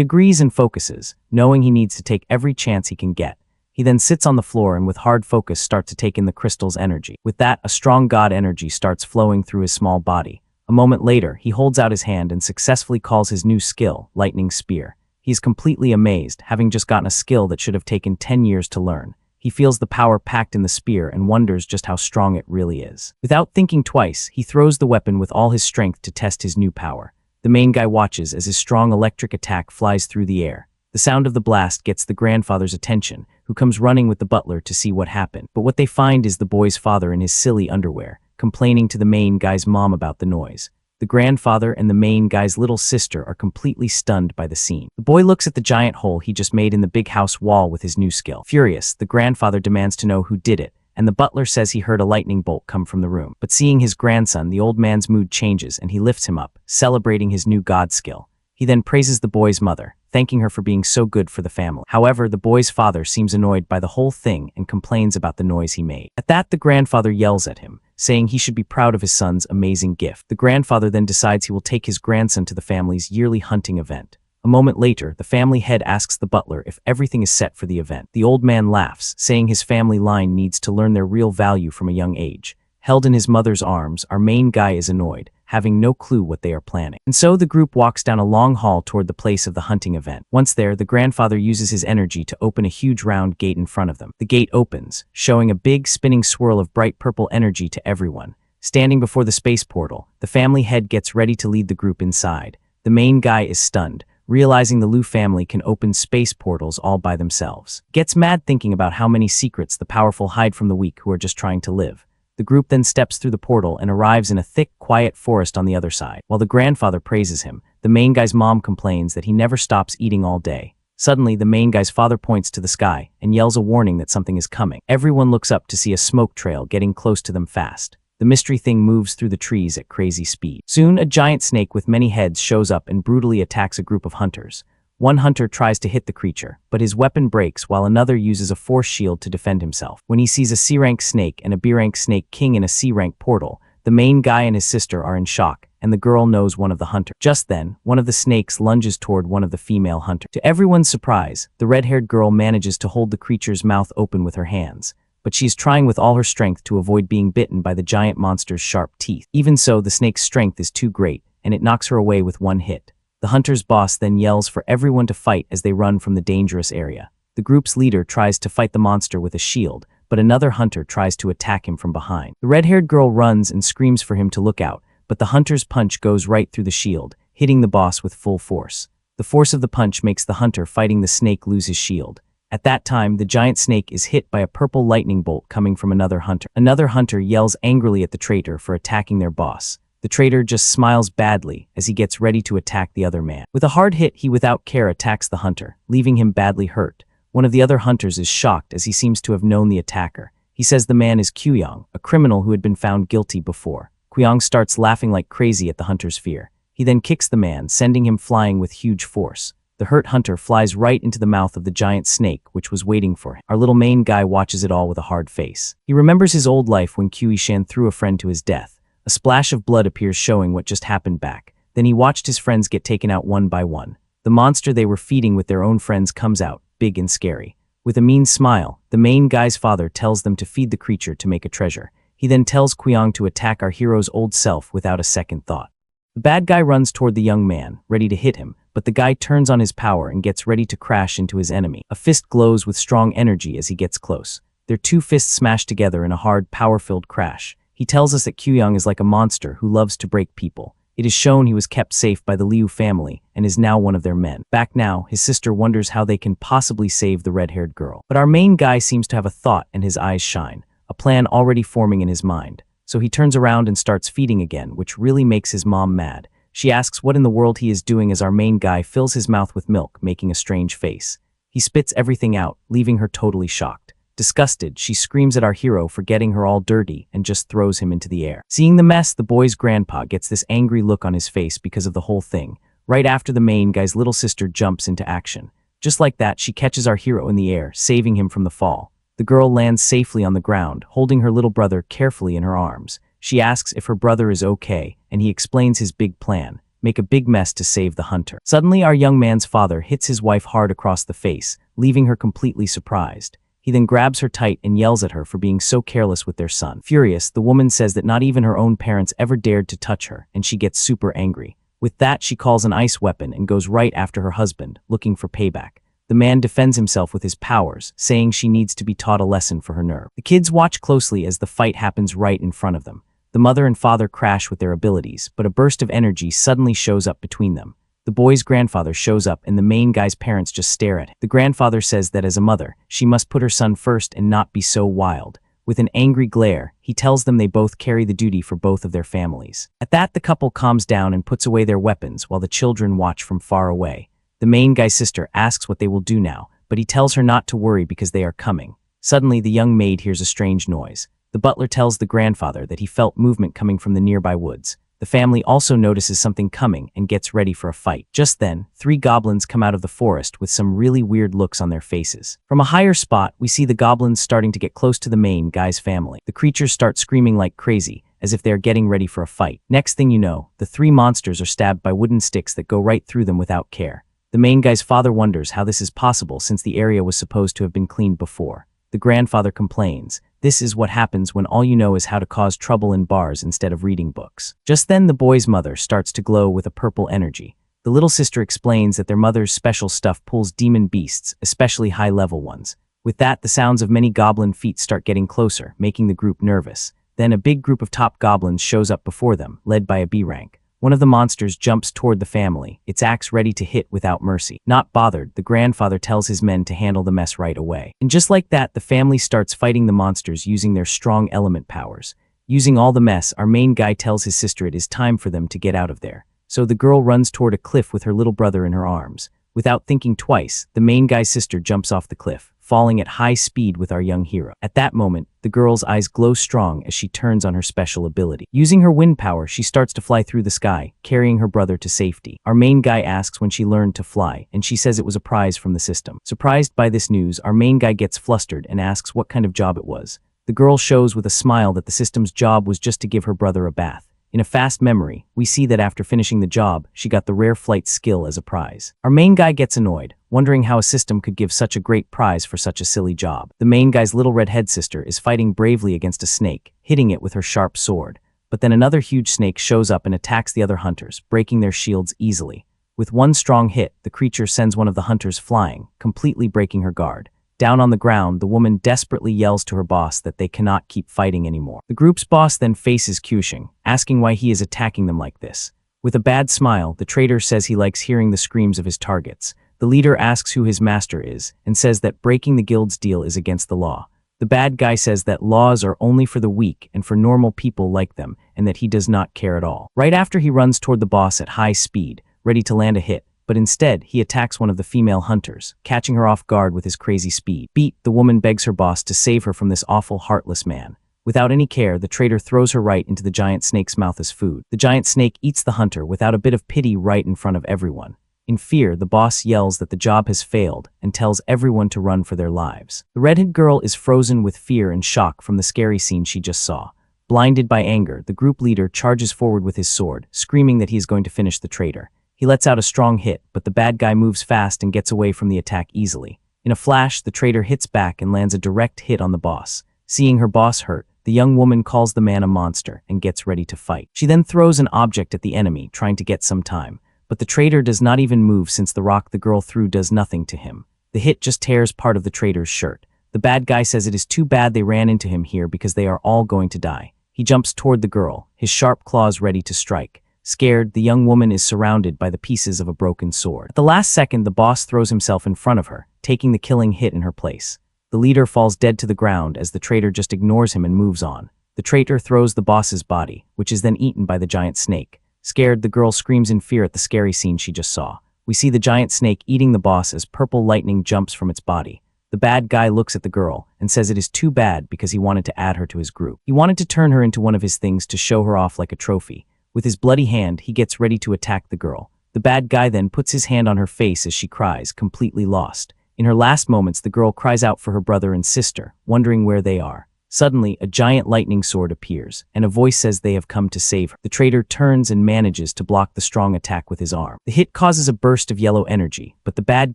agrees and focuses, knowing he needs to take every chance he can get. He then sits on the floor and with hard focus starts to take in the crystal's energy. With that, a strong god energy starts flowing through his small body. A moment later, he holds out his hand and successfully calls his new skill, Lightning Spear. He is completely amazed, having just gotten a skill that should have taken 10 years to learn. He feels the power packed in the spear and wonders just how strong it really is. Without thinking twice, he throws the weapon with all his strength to test his new power. The main guy watches as his strong electric attack flies through the air. The sound of the blast gets the grandfather's attention, who comes running with the butler to see what happened. But what they find is the boy's father in his silly underwear, complaining to the main guy's mom about the noise. The grandfather and the main guy's little sister are completely stunned by the scene. The boy looks at the giant hole he just made in the big house wall with his new skill. Furious, the grandfather demands to know who did it, and the butler says he heard a lightning bolt come from the room. But seeing his grandson, the old man's mood changes and he lifts him up, celebrating his new god skill. He then praises the boy's mother, thanking her for being so good for the family. However, the boy's father seems annoyed by the whole thing and complains about the noise he made. At that, the grandfather yells at him, saying he should be proud of his son's amazing gift. The grandfather then decides he will take his grandson to the family's yearly hunting event. A moment later, the family head asks the butler if everything is set for the event. The old man laughs, saying his family line needs to learn their real value from a young age. Held in his mother's arms, our main guy is annoyed, having no clue what they are planning. And so the group walks down a long hall toward the place of the hunting event. Once there, the grandfather uses his energy to open a huge round gate in front of them. The gate opens, showing a big spinning swirl of bright purple energy to everyone. Standing before the space portal, the family head gets ready to lead the group inside. The main guy is stunned, realizing the Liu family can open space portals all by themselves. Gets mad thinking about how many secrets the powerful hide from the weak who are just trying to live. The group then steps through the portal and arrives in a thick, quiet forest on the other side. While the grandfather praises him, the main guy's mom complains that he never stops eating all day. Suddenly, the main guy's father points to the sky and yells a warning that something is coming. Everyone looks up to see a smoke trail getting close to them fast. The mystery thing moves through the trees at crazy speed. Soon, a giant snake with many heads shows up and brutally attacks a group of hunters. One hunter tries to hit the creature, but his weapon breaks while another uses a force shield to defend himself. When he sees a C-rank snake and a B-rank snake king in a C-rank portal, the main guy and his sister are in shock, and the girl knows one of the hunters. Just then, one of the snakes lunges toward one of the female hunters. To everyone's surprise, the red-haired girl manages to hold the creature's mouth open with her hands, but she's trying with all her strength to avoid being bitten by the giant monster's sharp teeth. Even so, the snake's strength is too great, and it knocks her away with one hit. The hunter's boss then yells for everyone to fight as they run from the dangerous area. The group's leader tries to fight the monster with a shield, but another hunter tries to attack him from behind. The red-haired girl runs and screams for him to look out, but the hunter's punch goes right through the shield, hitting the boss with full force. The force of the punch makes the hunter fighting the snake lose his shield. At that time, the giant snake is hit by a purple lightning bolt coming from another hunter. Another hunter yells angrily at the traitor for attacking their boss. The traitor just smiles badly as he gets ready to attack the other man. With a hard hit, he without care attacks the hunter, leaving him badly hurt. One of the other hunters is shocked as he seems to have known the attacker. He says the man is Kyuyong, a criminal who had been found guilty before. Kyuyong starts laughing like crazy at the hunter's fear. He then kicks the man, sending him flying with huge force. The hurt hunter flies right into the mouth of the giant snake, which was waiting for him. Our little main guy watches it all with a hard face. He remembers his old life when Kyui-shan threw a friend to his death. A splash of blood appears showing what just happened back. Then he watched his friends get taken out one by one. The monster they were feeding with their own friends comes out, big and scary. With a mean smile, the main guy's father tells them to feed the creature to make a treasure. He then tells Kyuyong to attack our hero's old self without a second thought. The bad guy runs toward the young man, ready to hit him, but the guy turns on his power and gets ready to crash into his enemy. A fist glows with strong energy as he gets close. Their two fists smash together in a hard, power-filled crash. He tells us that Kyuyong is like a monster who loves to break people. It is shown he was kept safe by the Liu family and is now one of their men. Back now, his sister wonders how they can possibly save the red-haired girl. But our main guy seems to have a thought and his eyes shine, a plan already forming in his mind. So he turns around and starts feeding again, which really makes his mom mad. She asks what in the world he is doing as our main guy fills his mouth with milk, making a strange face. He spits everything out, leaving her totally shocked. Disgusted, she screams at our hero for getting her all dirty and just throws him into the air. Seeing the mess, the boy's grandpa gets this angry look on his face because of the whole thing. Right after the main guy's little sister jumps into action. Just like that, she catches our hero in the air, saving him from the fall. The girl lands safely on the ground, holding her little brother carefully in her arms. She asks if her brother is okay, and he explains his big plan: make a big mess to save the hunter. Suddenly, our young man's father hits his wife hard across the face, leaving her completely surprised. He then grabs her tight and yells at her for being so careless with their son. Furious, the woman says that not even her own parents ever dared to touch her, and she gets super angry. With that, she calls an ice weapon and goes right after her husband, looking for payback. The man defends himself with his powers, saying she needs to be taught a lesson for her nerve. The kids watch closely as the fight happens right in front of them. The mother and father crash with their abilities, but a burst of energy suddenly shows up between them. The boy's grandfather shows up and the main guy's parents just stare at him. The grandfather says that as a mother, she must put her son first and not be so wild. With an angry glare, he tells them they both carry the duty for both of their families. At that, the couple calms down and puts away their weapons while the children watch from far away. The main guy's sister asks what they will do now, but he tells her not to worry because they are coming. Suddenly, the young maid hears a strange noise. The butler tells the grandfather that he felt movement coming from the nearby woods. The family also notices something coming and gets ready for a fight. Just then, 3 goblins come out of the forest with some really weird looks on their faces. From a higher spot, we see the goblins starting to get close to the main guy's family. The creatures start screaming like crazy, as if they are getting ready for a fight. Next thing you know, the 3 monsters are stabbed by wooden sticks that go right through them without care. The main guy's father wonders how this is possible since the area was supposed to have been cleaned before. The grandfather complains. This is what happens when all you know is how to cause trouble in bars instead of reading books. Just then, the boy's mother starts to glow with a purple energy. The little sister explains that their mother's special stuff pulls demon beasts, especially high-level ones. With that, the sounds of many goblin feet start getting closer, making the group nervous. Then a big group of top goblins shows up before them, led by a B rank. One of the monsters jumps toward the family, its axe ready to hit without mercy. Not bothered, the grandfather tells his men to handle the mess right away. And just like that, the family starts fighting the monsters using their strong element powers. Using all the mess, our main guy tells his sister it is time for them to get out of there. So the girl runs toward a cliff with her little brother in her arms. Without thinking twice, the main guy's sister jumps off the cliff, falling at high speed with our young hero. At that moment, the girl's eyes glow strong as she turns on her special ability. Using her wind power, she starts to fly through the sky, carrying her brother to safety. Our main guy asks when she learned to fly, and she says it was a prize from the system. Surprised by this news, our main guy gets flustered and asks what kind of job it was. The girl shows with a smile that the system's job was just to give her brother a bath. In a fast memory, we see that after finishing the job, she got the rare flight skill as a prize. Our main guy gets annoyed, wondering how a system could give such a great prize for such a silly job. The main guy's little redhead sister is fighting bravely against a snake, hitting it with her sharp sword. But then another huge snake shows up and attacks the other hunters, breaking their shields easily. With one strong hit, the creature sends one of the hunters flying, completely breaking her guard. Down on the ground, the woman desperately yells to her boss that they cannot keep fighting anymore. The group's boss then faces Kyushing, asking why he is attacking them like this. With a bad smile, the traitor says he likes hearing the screams of his targets. The leader asks who his master is, and says that breaking the guild's deal is against the law. The bad guy says that laws are only for the weak and for normal people like them, and that he does not care at all. Right after, he runs toward the boss at high speed, ready to land a hit. But instead, he attacks one of the female hunters, catching her off guard with his crazy speed. Beat, the woman begs her boss to save her from this awful, heartless man. Without any care, the traitor throws her right into the giant snake's mouth as food. The giant snake eats the hunter without a bit of pity right in front of everyone. In fear, the boss yells that the job has failed and tells everyone to run for their lives. The redhead girl is frozen with fear and shock from the scary scene she just saw. Blinded by anger, the group leader charges forward with his sword, screaming that he is going to finish the traitor. He lets out a strong hit, but the bad guy moves fast and gets away from the attack easily. In a flash, the traitor hits back and lands a direct hit on the boss. Seeing her boss hurt, the young woman calls the man a monster and gets ready to fight. She then throws an object at the enemy, trying to get some time. But the traitor does not even move since the rock the girl threw does nothing to him. The hit just tears part of the traitor's shirt. The bad guy says it is too bad they ran into him here because they are all going to die. He jumps toward the girl, his sharp claws ready to strike. Scared, the young woman is surrounded by the pieces of a broken sword. At the last second, the boss throws himself in front of her, taking the killing hit in her place. The leader falls dead to the ground as the traitor just ignores him and moves on. The traitor throws the boss's body, which is then eaten by the giant snake. Scared, the girl screams in fear at the scary scene she just saw. We see the giant snake eating the boss as purple lightning jumps from its body. The bad guy looks at the girl and says it is too bad because he wanted to add her to his group. He wanted to turn her into one of his things to show her off like a trophy. With his bloody hand, he gets ready to attack the girl. The bad guy then puts his hand on her face as she cries, completely lost. In her last moments, the girl cries out for her brother and sister, wondering where they are. Suddenly, a giant lightning sword appears, and a voice says they have come to save her. The traitor turns and manages to block the strong attack with his arm. The hit causes a burst of yellow energy, but the bad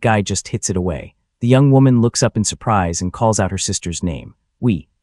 guy just hits it away. The young woman looks up in surprise and calls out her sister's name.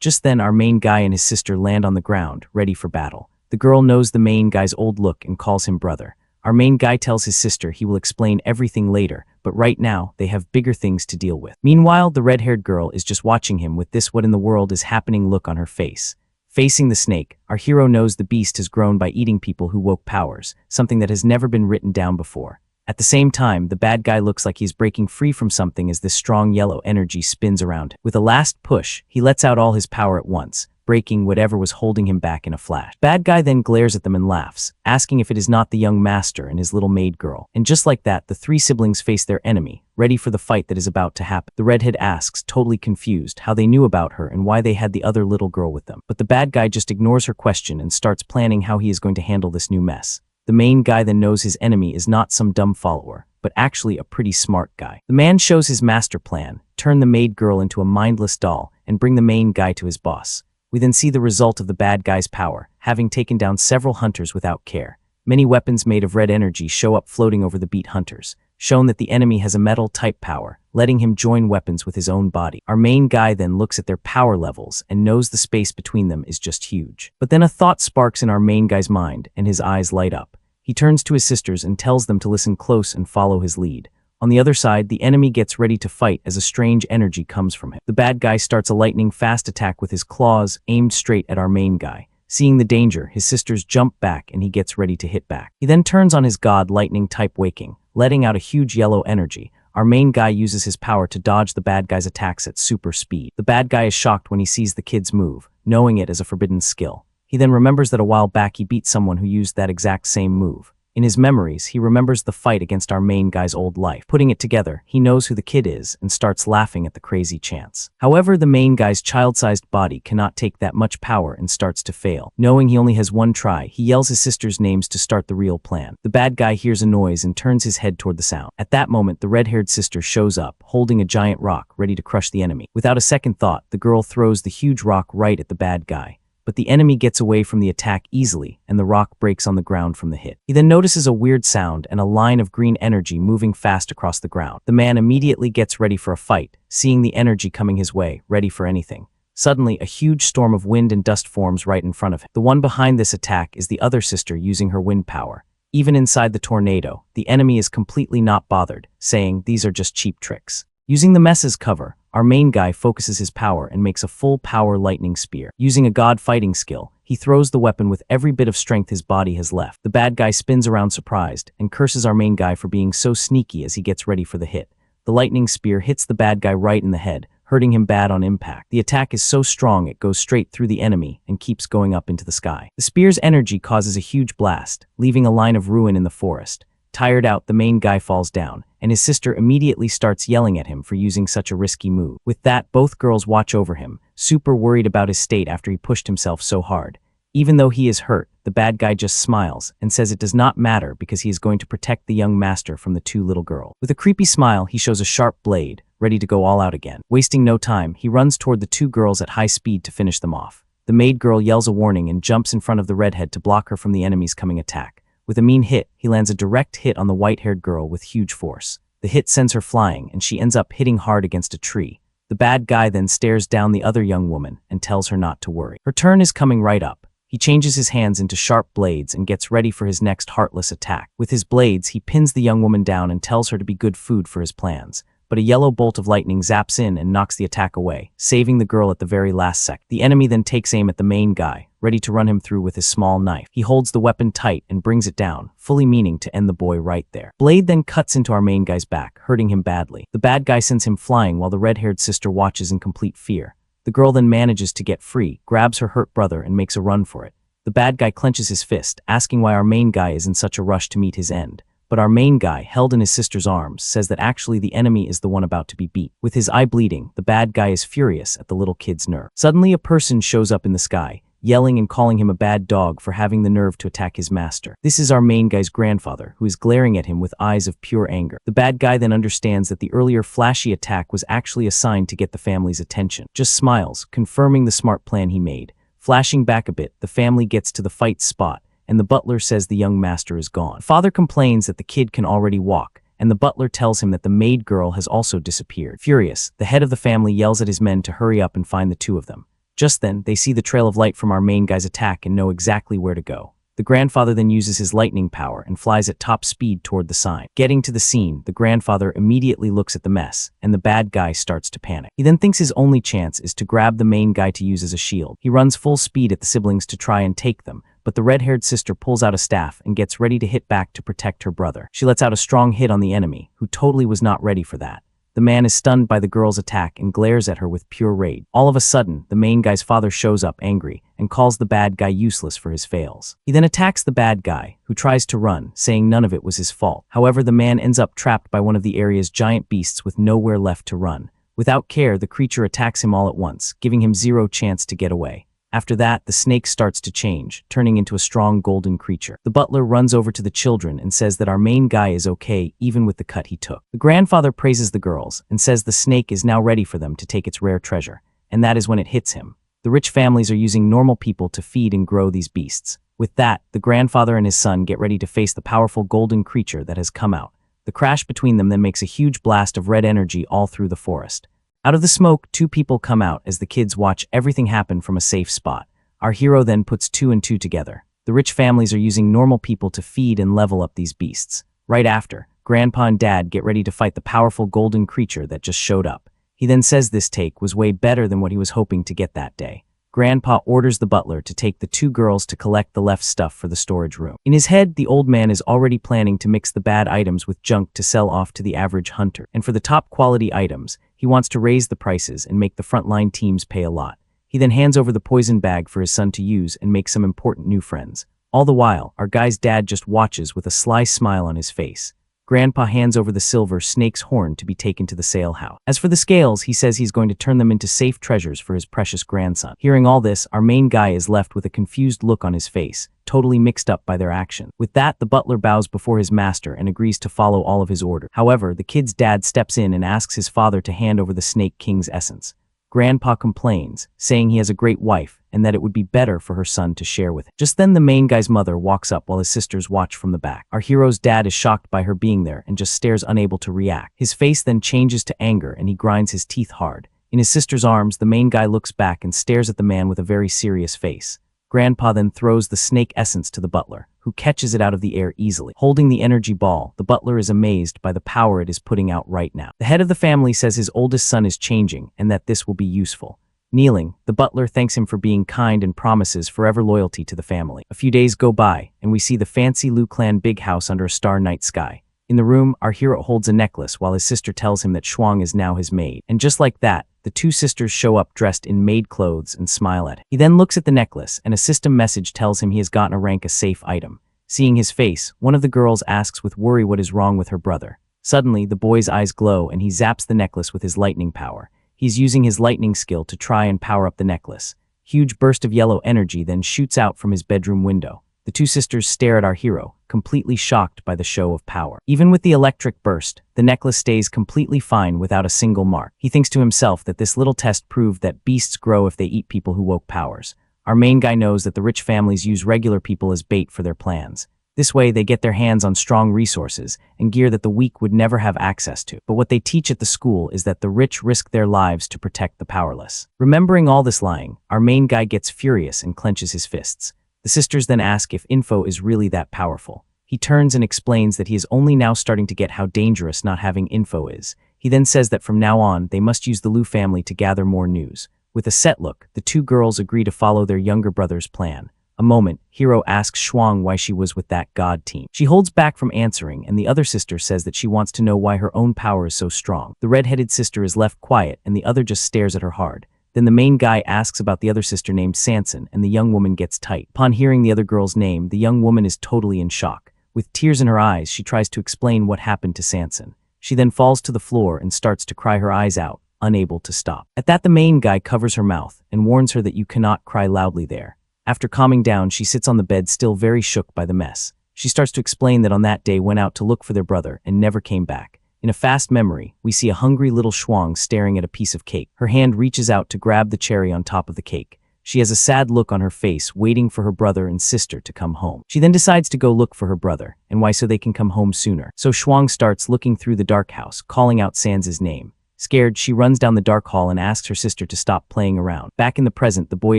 Just then our main guy and his sister land on the ground, ready for battle. The girl knows the main guy's old look and calls him brother. Our main guy tells his sister he will explain everything later, but right now, they have bigger things to deal with. Meanwhile, the red-haired girl is just watching him with this what in the world is happening look on her face. Facing the snake, our hero knows the beast has grown by eating people who woke powers, something that has never been written down before. At the same time, the bad guy looks like he's breaking free from something as this strong yellow energy spins around him. With a last push, he lets out all his power at once, breaking whatever was holding him back in a flash. Bad guy then glares at them and laughs, asking if it is not the young master and his little maid girl. And just like that, the three siblings face their enemy, ready for the fight that is about to happen. The redhead asks, totally confused, how they knew about her and why they had the other little girl with them. But the bad guy just ignores her question and starts planning how he is going to handle this new mess. The main guy then knows his enemy is not some dumb follower, but actually a pretty smart guy. The man shows his master plan, turn the maid girl into a mindless doll, and bring the main guy to his boss. We then see the result of the bad guy's power, having taken down several hunters without care. Many weapons made of red energy show up floating over the beat hunters, shown that the enemy has a metal-type power, letting him join weapons with his own body. Our main guy then looks at their power levels and knows the space between them is just huge. But then a thought sparks in our main guy's mind, and his eyes light up. He turns to his sisters and tells them to listen close and follow his lead. On the other side, the enemy gets ready to fight as a strange energy comes from him. The bad guy starts a lightning-fast attack with his claws, aimed straight at our main guy. Seeing the danger, his sisters jump back and he gets ready to hit back. He then turns on his god lightning-type waking, letting out a huge yellow energy. Our main guy uses his power to dodge the bad guy's attacks at super speed. The bad guy is shocked when he sees the kids move, knowing it as a forbidden skill. He then remembers that a while back he beat someone who used that exact same move. In his memories, he remembers the fight against our main guy's old life. Putting it together, he knows who the kid is and starts laughing at the crazy chance. However, the main guy's child-sized body cannot take that much power and starts to fail. Knowing he only has one try, he yells his sisters' names to start the real plan. The bad guy hears a noise and turns his head toward the sound. At that moment, the red-haired sister shows up, holding a giant rock, ready to crush the enemy. Without a second thought, the girl throws the huge rock right at the bad guy. But the enemy gets away from the attack easily, and the rock breaks on the ground from the hit. He then notices a weird sound and a line of green energy moving fast across the ground. The man immediately gets ready for a fight, seeing the energy coming his way, ready for anything. Suddenly, a huge storm of wind and dust forms right in front of him. The one behind this attack is the other sister using her wind power. Even inside the tornado, the enemy is completely not bothered, saying these are just cheap tricks. Using the mess as cover, our main guy focuses his power and makes a full-power lightning spear. Using a god fighting skill, he throws the weapon with every bit of strength his body has left. The bad guy spins around surprised and curses our main guy for being so sneaky as he gets ready for the hit. The lightning spear hits the bad guy right in the head, hurting him bad on impact. The attack is so strong it goes straight through the enemy and keeps going up into the sky. The spear's energy causes a huge blast, leaving a line of ruin in the forest. Tired out, the main guy falls down, and his sister immediately starts yelling at him for using such a risky move. With that, both girls watch over him, super worried about his state after he pushed himself so hard. Even though he is hurt, the bad guy just smiles and says it does not matter because he is going to protect the young master from the two little girls. With a creepy smile, he shows a sharp blade, ready to go all out again. Wasting no time, he runs toward the two girls at high speed to finish them off. The maid girl yells a warning and jumps in front of the redhead to block her from the enemy's coming attack. With a mean hit, he lands a direct hit on the white-haired girl with huge force. The hit sends her flying, and she ends up hitting hard against a tree. The bad guy then stares down the other young woman and tells her not to worry. Her turn is coming right up. He changes his hands into sharp blades and gets ready for his next heartless attack. With his blades, he pins the young woman down and tells her to be good food for his plans. But a yellow bolt of lightning zaps in and knocks the attack away, saving the girl at the very last second. The enemy then takes aim at the main guy, ready to run him through with his small knife. He holds the weapon tight and brings it down, fully meaning to end the boy right there. Blade then cuts into our main guy's back, hurting him badly. The bad guy sends him flying while the red-haired sister watches in complete fear. The girl then manages to get free, grabs her hurt brother and makes a run for it. The bad guy clenches his fist, asking why our main guy is in such a rush to meet his end. But our main guy, held in his sister's arms, says that actually the enemy is the one about to be beat. With his eye bleeding, the bad guy is furious at the little kid's nerve. Suddenly a person shows up in the sky, yelling and calling him a bad dog for having the nerve to attack his master. This is our main guy's grandfather, who is glaring at him with eyes of pure anger. The bad guy then understands that the earlier flashy attack was actually assigned to get the family's attention. Just smiles, confirming the smart plan he made. Flashing back a bit, the family gets to the fight spot, and the butler says the young master is gone. Father complains that the kid can already walk, and the butler tells him that the maid girl has also disappeared. Furious, the head of the family yells at his men to hurry up and find the two of them. Just then, they see the trail of light from our main guy's attack and know exactly where to go. The grandfather then uses his lightning power and flies at top speed toward the sign. Getting to the scene, the grandfather immediately looks at the mess, and the bad guy starts to panic. He then thinks his only chance is to grab the main guy to use as a shield. He runs full speed at the siblings to try and take them, but the red-haired sister pulls out a staff and gets ready to hit back to protect her brother. She lets out a strong hit on the enemy, who totally was not ready for that. The man is stunned by the girl's attack and glares at her with pure rage. All of a sudden, the main guy's father shows up angry and calls the bad guy useless for his fails. He then attacks the bad guy, who tries to run, saying none of it was his fault. However, the man ends up trapped by one of the area's giant beasts with nowhere left to run. Without care, the creature attacks him all at once, giving him zero chance to get away. After that, the snake starts to change, turning into a strong golden creature. The butler runs over to the children and says that our main guy is okay, even with the cut he took. The grandfather praises the girls and says the snake is now ready for them to take its rare treasure, and that is when it hits him. The rich families are using normal people to feed and grow these beasts. With that, the grandfather and his son get ready to face the powerful golden creature that has come out. The crash between them then makes a huge blast of red energy all through the forest. Out of the smoke, two people come out as the kids watch everything happen from a safe spot. Our hero then puts two and two together. The rich families are using normal people to feed and level up these beasts. Right after, Grandpa and Dad get ready to fight the powerful golden creature that just showed up. He then says this take was way better than what he was hoping to get that day. Grandpa orders the butler to take the two girls to collect the left stuff for the storage room. In his head, the old man is already planning to mix the bad items with junk to sell off to the average hunter. And for the top quality items, he wants to raise the prices and make the frontline teams pay a lot. He then hands over the poison bag for his son to use and make some important new friends. All the while, our guy's dad just watches with a sly smile on his face. Grandpa hands over the silver snake's horn to be taken to the sale house. As for the scales, he says he's going to turn them into safe treasures for his precious grandson. Hearing all this, our main guy is left with a confused look on his face, totally mixed up by their action. With that, the butler bows before his master and agrees to follow all of his orders. However, the kid's dad steps in and asks his father to hand over the Snake King's essence. Grandpa complains, saying he has a great wife and that it would be better for her son to share with him. Just then, the main guy's mother walks up while his sisters watch from the back. Our hero's dad is shocked by her being there and just stares, unable to react. His face then changes to anger and he grinds his teeth hard. In his sister's arms, the main guy looks back and stares at the man with a very serious face. Grandpa then throws the snake essence to the butler, who catches it out of the air easily. Holding the energy ball, the butler is amazed by the power it is putting out right now. The head of the family says his oldest son is changing and that this will be useful. Kneeling, the butler thanks him for being kind and promises forever loyalty to the family. A few days go by, and we see the fancy Lu clan big house under a star night sky. In the room, our hero holds a necklace while his sister tells him that Shuang is now his maid. And just like that, the two sisters show up dressed in maid clothes and smile at him. He then looks at the necklace, and a system message tells him he has gotten a rank a safe item. Seeing his face, one of the girls asks with worry what is wrong with her brother. Suddenly, the boy's eyes glow and he zaps the necklace with his lightning power. He's using his lightning skill to try and power up the necklace. Huge burst of yellow energy then shoots out from his bedroom window. The two sisters stare at our hero, completely shocked by the show of power. Even with the electric burst, the necklace stays completely fine without a single mark. He thinks to himself that this little test proved that beasts grow if they eat people who woke powers. Our main guy knows that the rich families use regular people as bait for their plans. This way, they get their hands on strong resources and gear that the weak would never have access to. But what they teach at the school is that the rich risk their lives to protect the powerless. Remembering all this lying, our main guy gets furious and clenches his fists. The sisters then ask if info is really that powerful. He turns and explains that he is only now starting to get how dangerous not having info is. He then says that from now on, they must use the Lu family to gather more news. With a set look, the two girls agree to follow their younger brother's plan. A moment, Hero asks Shuang why she was with that god team. She holds back from answering, and the other sister says that she wants to know why her own power is so strong. The red-headed sister is left quiet, and the other just stares at her hard. Then the main guy asks about the other sister named Sanson, and the young woman gets tight. Upon hearing the other girl's name, the young woman is totally in shock. With tears in her eyes, she tries to explain what happened to Sanson. She then falls to the floor and starts to cry her eyes out, unable to stop. At that, the main guy covers her mouth and warns her that you cannot cry loudly there. After calming down, she sits on the bed still very shook by the mess. She starts to explain that on that day went out to look for their brother and never came back. In a fast memory, we see a hungry little Shuang staring at a piece of cake. Her hand reaches out to grab the cherry on top of the cake. She has a sad look on her face, waiting for her brother and sister to come home. She then decides to go look for her brother, and why, so they can come home sooner. So Shuang starts looking through the dark house, calling out Sans's name. Scared, she runs down the dark hall and asks her sister to stop playing around. Back in the present, the boy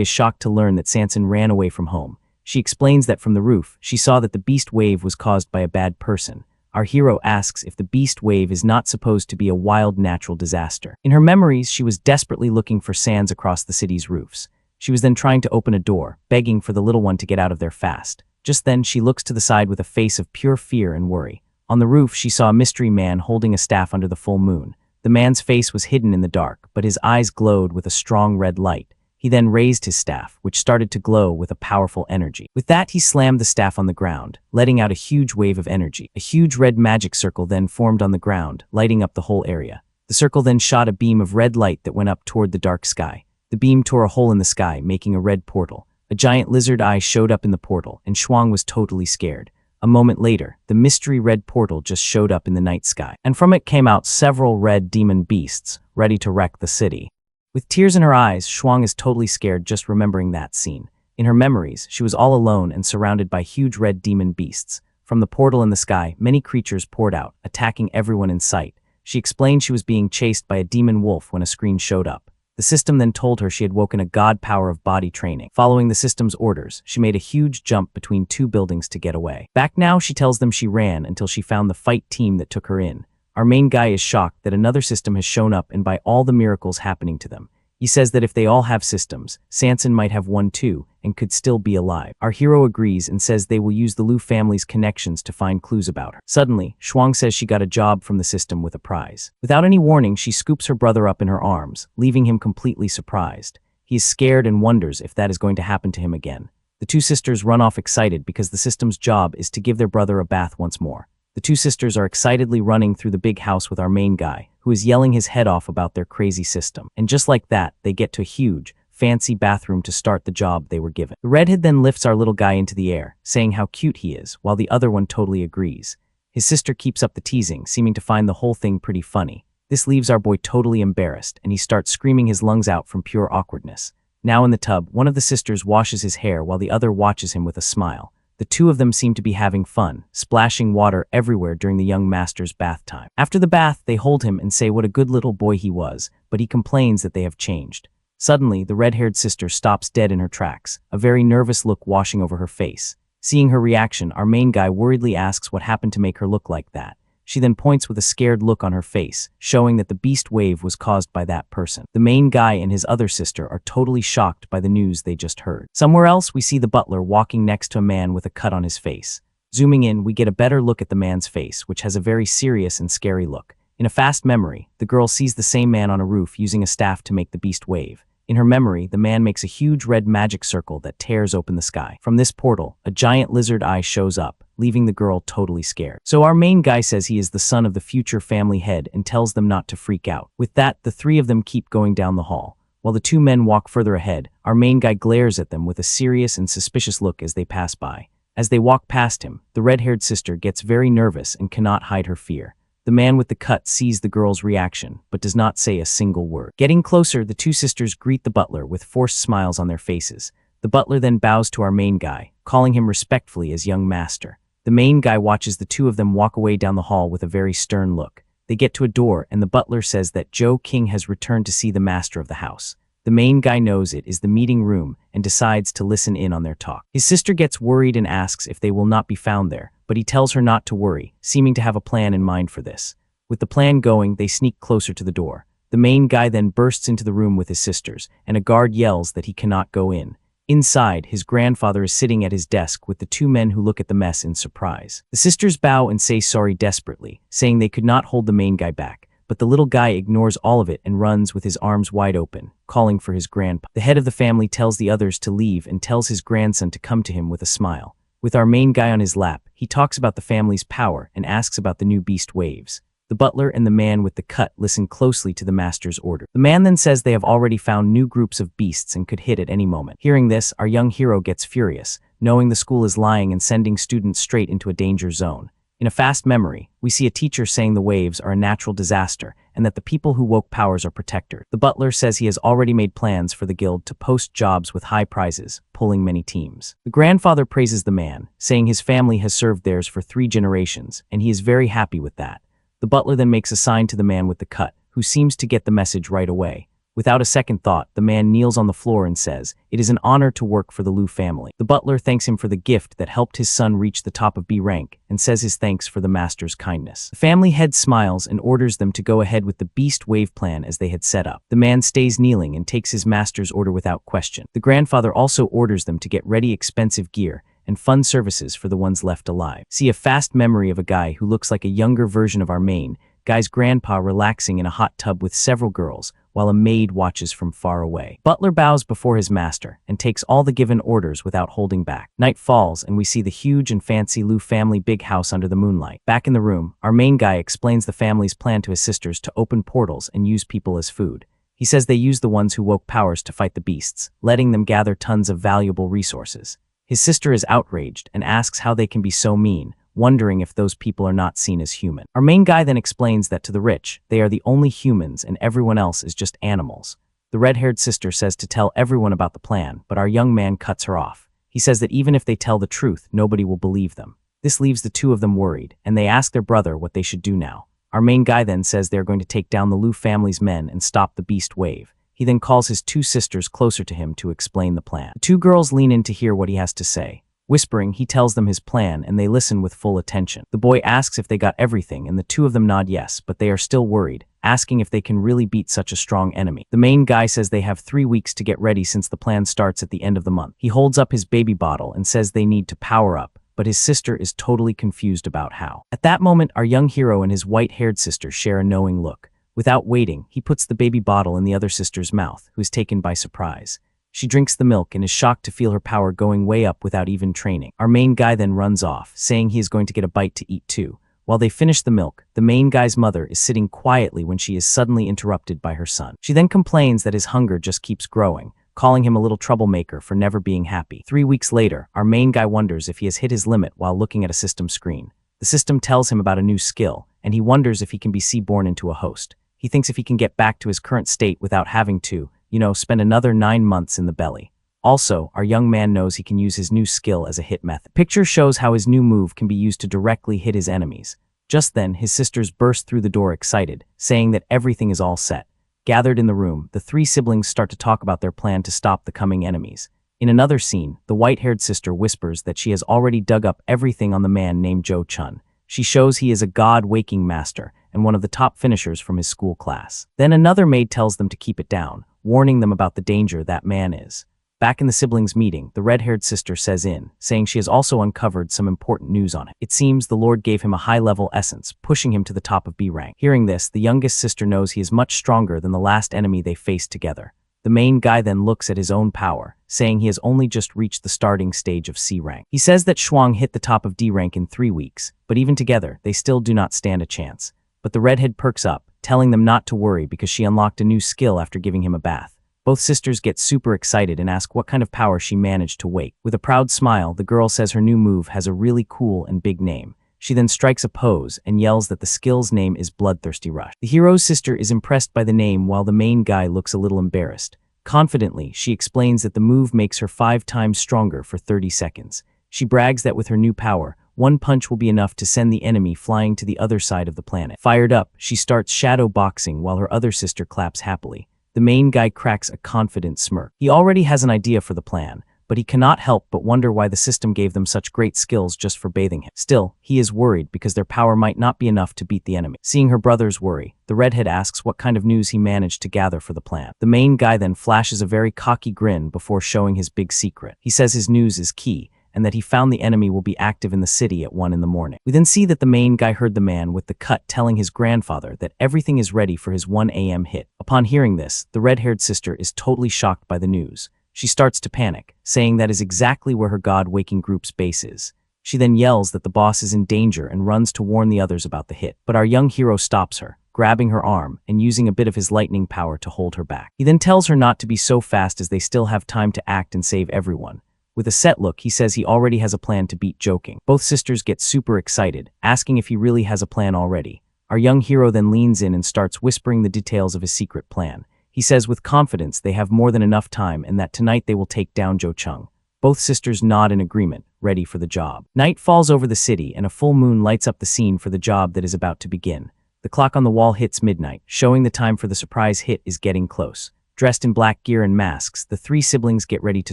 is shocked to learn that Sanson ran away from home. She explains that from the roof, she saw that the beast wave was caused by a bad person. Our hero asks if the beast wave is not supposed to be a wild natural disaster. In her memories, she was desperately looking for Sans across the city's roofs. She was then trying to open a door, begging for the little one to get out of there fast. Just then, she looks to the side with a face of pure fear and worry. On the roof, she saw a mystery man holding a staff under the full moon. The man's face was hidden in the dark, but his eyes glowed with a strong red light. He then raised his staff, which started to glow with a powerful energy. With that, he slammed the staff on the ground, letting out a huge wave of energy. A huge red magic circle then formed on the ground, lighting up the whole area. The circle then shot a beam of red light that went up toward the dark sky. The beam tore a hole in the sky, making a red portal. A giant lizard eye showed up in the portal, and Shuang was totally scared. A moment later, the mystery red portal just showed up in the night sky, and from it came out several red demon beasts, ready to wreck the city. With tears in her eyes, Shuang is totally scared just remembering that scene. In her memories, she was all alone and surrounded by huge red demon beasts. From the portal in the sky, many creatures poured out, attacking everyone in sight. She explained she was being chased by a demon wolf when a screen showed up. The system then told her she had woken a god power of body training. Following the system's orders, she made a huge jump between two buildings to get away. Back now, she tells them she ran until she found the fight team that took her in. Our main guy is shocked that another system has shown up and by all the miracles happening to them. He says that if they all have systems, Sanson might have one too and could still be alive. Our hero agrees and says they will use the Liu family's connections to find clues about her. Suddenly, Shuang says she got a job from the system with a prize. Without any warning, she scoops her brother up in her arms, leaving him completely surprised. He is scared and wonders if that is going to happen to him again. The two sisters run off excited because the system's job is to give their brother a bath once more. The two sisters are excitedly running through the big house with our main guy, who is yelling his head off about their crazy system. And just like that, they get to a huge, fancy bathroom to start the job they were given. The redhead then lifts our little guy into the air, saying how cute he is, while the other one totally agrees. His sister keeps up the teasing, seeming to find the whole thing pretty funny. This leaves our boy totally embarrassed, and he starts screaming his lungs out from pure awkwardness. Now in the tub, one of the sisters washes his hair while the other watches him with a smile. The two of them seem to be having fun, splashing water everywhere during the young master's bath time. After the bath, they hold him and say what a good little boy he was, but he complains that they have changed. Suddenly, the red-haired sister stops dead in her tracks, a very nervous look washing over her face. Seeing her reaction, our main guy worriedly asks what happened to make her look like that. She then points with a scared look on her face, showing that the beast wave was caused by that person. The main guy and his other sister are totally shocked by the news they just heard. Somewhere else, we see the butler walking next to a man with a cut on his face. Zooming in, we get a better look at the man's face, which has a very serious and scary look. In a fast memory, the girl sees the same man on a roof using a staff to make the beast wave. In her memory, the man makes a huge red magic circle that tears open the sky. From this portal, a giant lizard eye shows up, leaving the girl totally scared. So our main guy says he is the son of the future family head and tells them not to freak out. With that, the three of them keep going down the hall. While the two men walk further ahead, our main guy glares at them with a serious and suspicious look as they pass by. As they walk past him, the red-haired sister gets very nervous and cannot hide her fear. The man with the cut sees the girl's reaction, but does not say a single word. Getting closer, the two sisters greet the butler with forced smiles on their faces. The butler then bows to our main guy, calling him respectfully as young master. The main guy watches the two of them walk away down the hall with a very stern look. They get to a door, and the butler says that Joe King has returned to see the master of the house. The main guy knows it is the meeting room and decides to listen in on their talk. His sister gets worried and asks if they will not be found there, but he tells her not to worry, seeming to have a plan in mind for this. With the plan going, they sneak closer to the door. The main guy then bursts into the room with his sisters, and a guard yells that he cannot go in. Inside, his grandfather is sitting at his desk with the two men who look at the mess in surprise. The sisters bow and say sorry desperately, saying they could not hold the main guy back, but the little guy ignores all of it and runs with his arms wide open, calling for his grandpa. The head of the family tells the others to leave and tells his grandson to come to him with a smile. With our main guy on his lap, he talks about the family's power and asks about the new beast waves. The butler and the man with the cut listen closely to the master's order. The man then says they have already found new groups of beasts and could hit at any moment. Hearing this, our young hero gets furious, knowing the school is lying and sending students straight into a danger zone. In a fast memory, we see a teacher saying the waves are a natural disaster and that the people who woke powers are protectors. The butler says he has already made plans for the guild to post jobs with high prizes, pulling many teams. The grandfather praises the man, saying his family has served theirs for 3 generations, and he is very happy with that. The butler then makes a sign to the man with the cut, who seems to get the message right away. Without a second thought, the man kneels on the floor and says, "It is an honor to work for the Liu family." The butler thanks him for the gift that helped his son reach the top of B rank and says his thanks for the master's kindness. The family head smiles and orders them to go ahead with the beast wave plan as they had set up. The man stays kneeling and takes his master's order without question. The grandfather also orders them to get ready expensive gear and fun services for the ones left alive. See a fast memory of a guy who looks like a younger version of our main guy's grandpa relaxing in a hot tub with several girls, while a maid watches from far away. Butler bows before his master and takes all the given orders without holding back. Night falls and we see the huge and fancy Liu family big house under the moonlight. Back in the room, our main guy explains the family's plan to his sisters to open portals and use people as food. He says they use the ones who woke powers to fight the beasts, letting them gather tons of valuable resources. His sister is outraged and asks how they can be so mean, wondering if those people are not seen as human. Our main guy then explains that to the rich, they are the only humans and everyone else is just animals. The red-haired sister says to tell everyone about the plan, but our young man cuts her off. He says that even if they tell the truth, nobody will believe them. This leaves the two of them worried, and they ask their brother what they should do now. Our main guy then says they're going to take down the Liu family's men and stop the beast wave. He then calls his 2 sisters closer to him to explain the plan. The 2 girls lean in to hear what he has to say. Whispering, he tells them his plan and they listen with full attention. The boy asks if they got everything and the 2 of them nod yes, but they are still worried, asking if they can really beat such a strong enemy. The main guy says they have 3 weeks to get ready since the plan starts at the end of the month. He holds up his baby bottle and says they need to power up, but his sister is totally confused about how. At that moment, our young hero and his white-haired sister share a knowing look. Without waiting, he puts the baby bottle in the other sister's mouth, who is taken by surprise. She drinks the milk and is shocked to feel her power going way up without even training. Our main guy then runs off, saying he is going to get a bite to eat too. While they finish the milk, the main guy's mother is sitting quietly when she is suddenly interrupted by her son. She then complains that his hunger just keeps growing, calling him a little troublemaker for never being happy. 3 weeks later, our main guy wonders if he has hit his limit while looking at a system screen. The system tells him about a new skill, and he wonders if he can be born into a host. He thinks if he can get back to his current state without having to, spend another 9 months in the belly. Also, our young man knows he can use his new skill as a hit method. Picture shows how his new move can be used to directly hit his enemies. Just then, his sisters burst through the door excited, saying that everything is all set. Gathered in the room, the 3 siblings start to talk about their plan to stop the coming enemies. In another scene, the white-haired sister whispers that she has already dug up everything on the man named Joe Chun. She shows he is a god-waking master and one of the top finishers from his school class. Then another maid tells them to keep it down, warning them about the danger that man is. Back in the siblings' meeting, the red-haired sister says saying she has also uncovered some important news on it. It seems the Lord gave him a high-level essence, pushing him to the top of B rank. Hearing this, the youngest sister knows he is much stronger than the last enemy they faced together. The main guy then looks at his own power, saying he has only just reached the starting stage of C rank. He says that Shuang hit the top of D rank in 3 weeks, but even together, they still do not stand a chance. But the redhead perks up, telling them not to worry because she unlocked a new skill after giving him a bath. Both sisters get super excited and ask what kind of power she managed to wake. With a proud smile, the girl says her new move has a really cool and big name. She then strikes a pose and yells that the skill's name is Bloodthirsty Rush. The hero's sister is impressed by the name while the main guy looks a little embarrassed. Confidently, she explains that the move makes her 5 times stronger for 30 seconds. She brags that with her new power, 1 punch will be enough to send the enemy flying to the other side of the planet. Fired up, she starts shadow boxing while her other sister claps happily. The main guy cracks a confident smirk. He already has an idea for the plan, but he cannot help but wonder why the system gave them such great skills just for bathing him. Still, he is worried because their power might not be enough to beat the enemy. Seeing her brother's worry, the redhead asks what kind of news he managed to gather for the plan. The main guy then flashes a very cocky grin before showing his big secret. He says his news is key, and that he found the enemy will be active in the city at 1 in the morning. We then see that the main guy heard the man with the cut telling his grandfather that everything is ready for his 1 a.m. hit. Upon hearing this, the red-haired sister is totally shocked by the news. She starts to panic, saying that is exactly where her god-waking group's base is. She then yells that the boss is in danger and runs to warn the others about the hit. But our young hero stops her, grabbing her arm and using a bit of his lightning power to hold her back. He then tells her not to be so fast as they still have time to act and save everyone. With a set look, he says he already has a plan to beat Joking. Both sisters get super excited, asking if he really has a plan already. Our young hero then leans in and starts whispering the details of his secret plan. He says with confidence they have more than enough time and that tonight they will take down Jo Chung. Both sisters nod in agreement, ready for the job. Night falls over the city and a full moon lights up the scene for the job that is about to begin. The clock on the wall hits midnight, showing the time for the surprise hit is getting close. Dressed in black gear and masks, the three siblings get ready to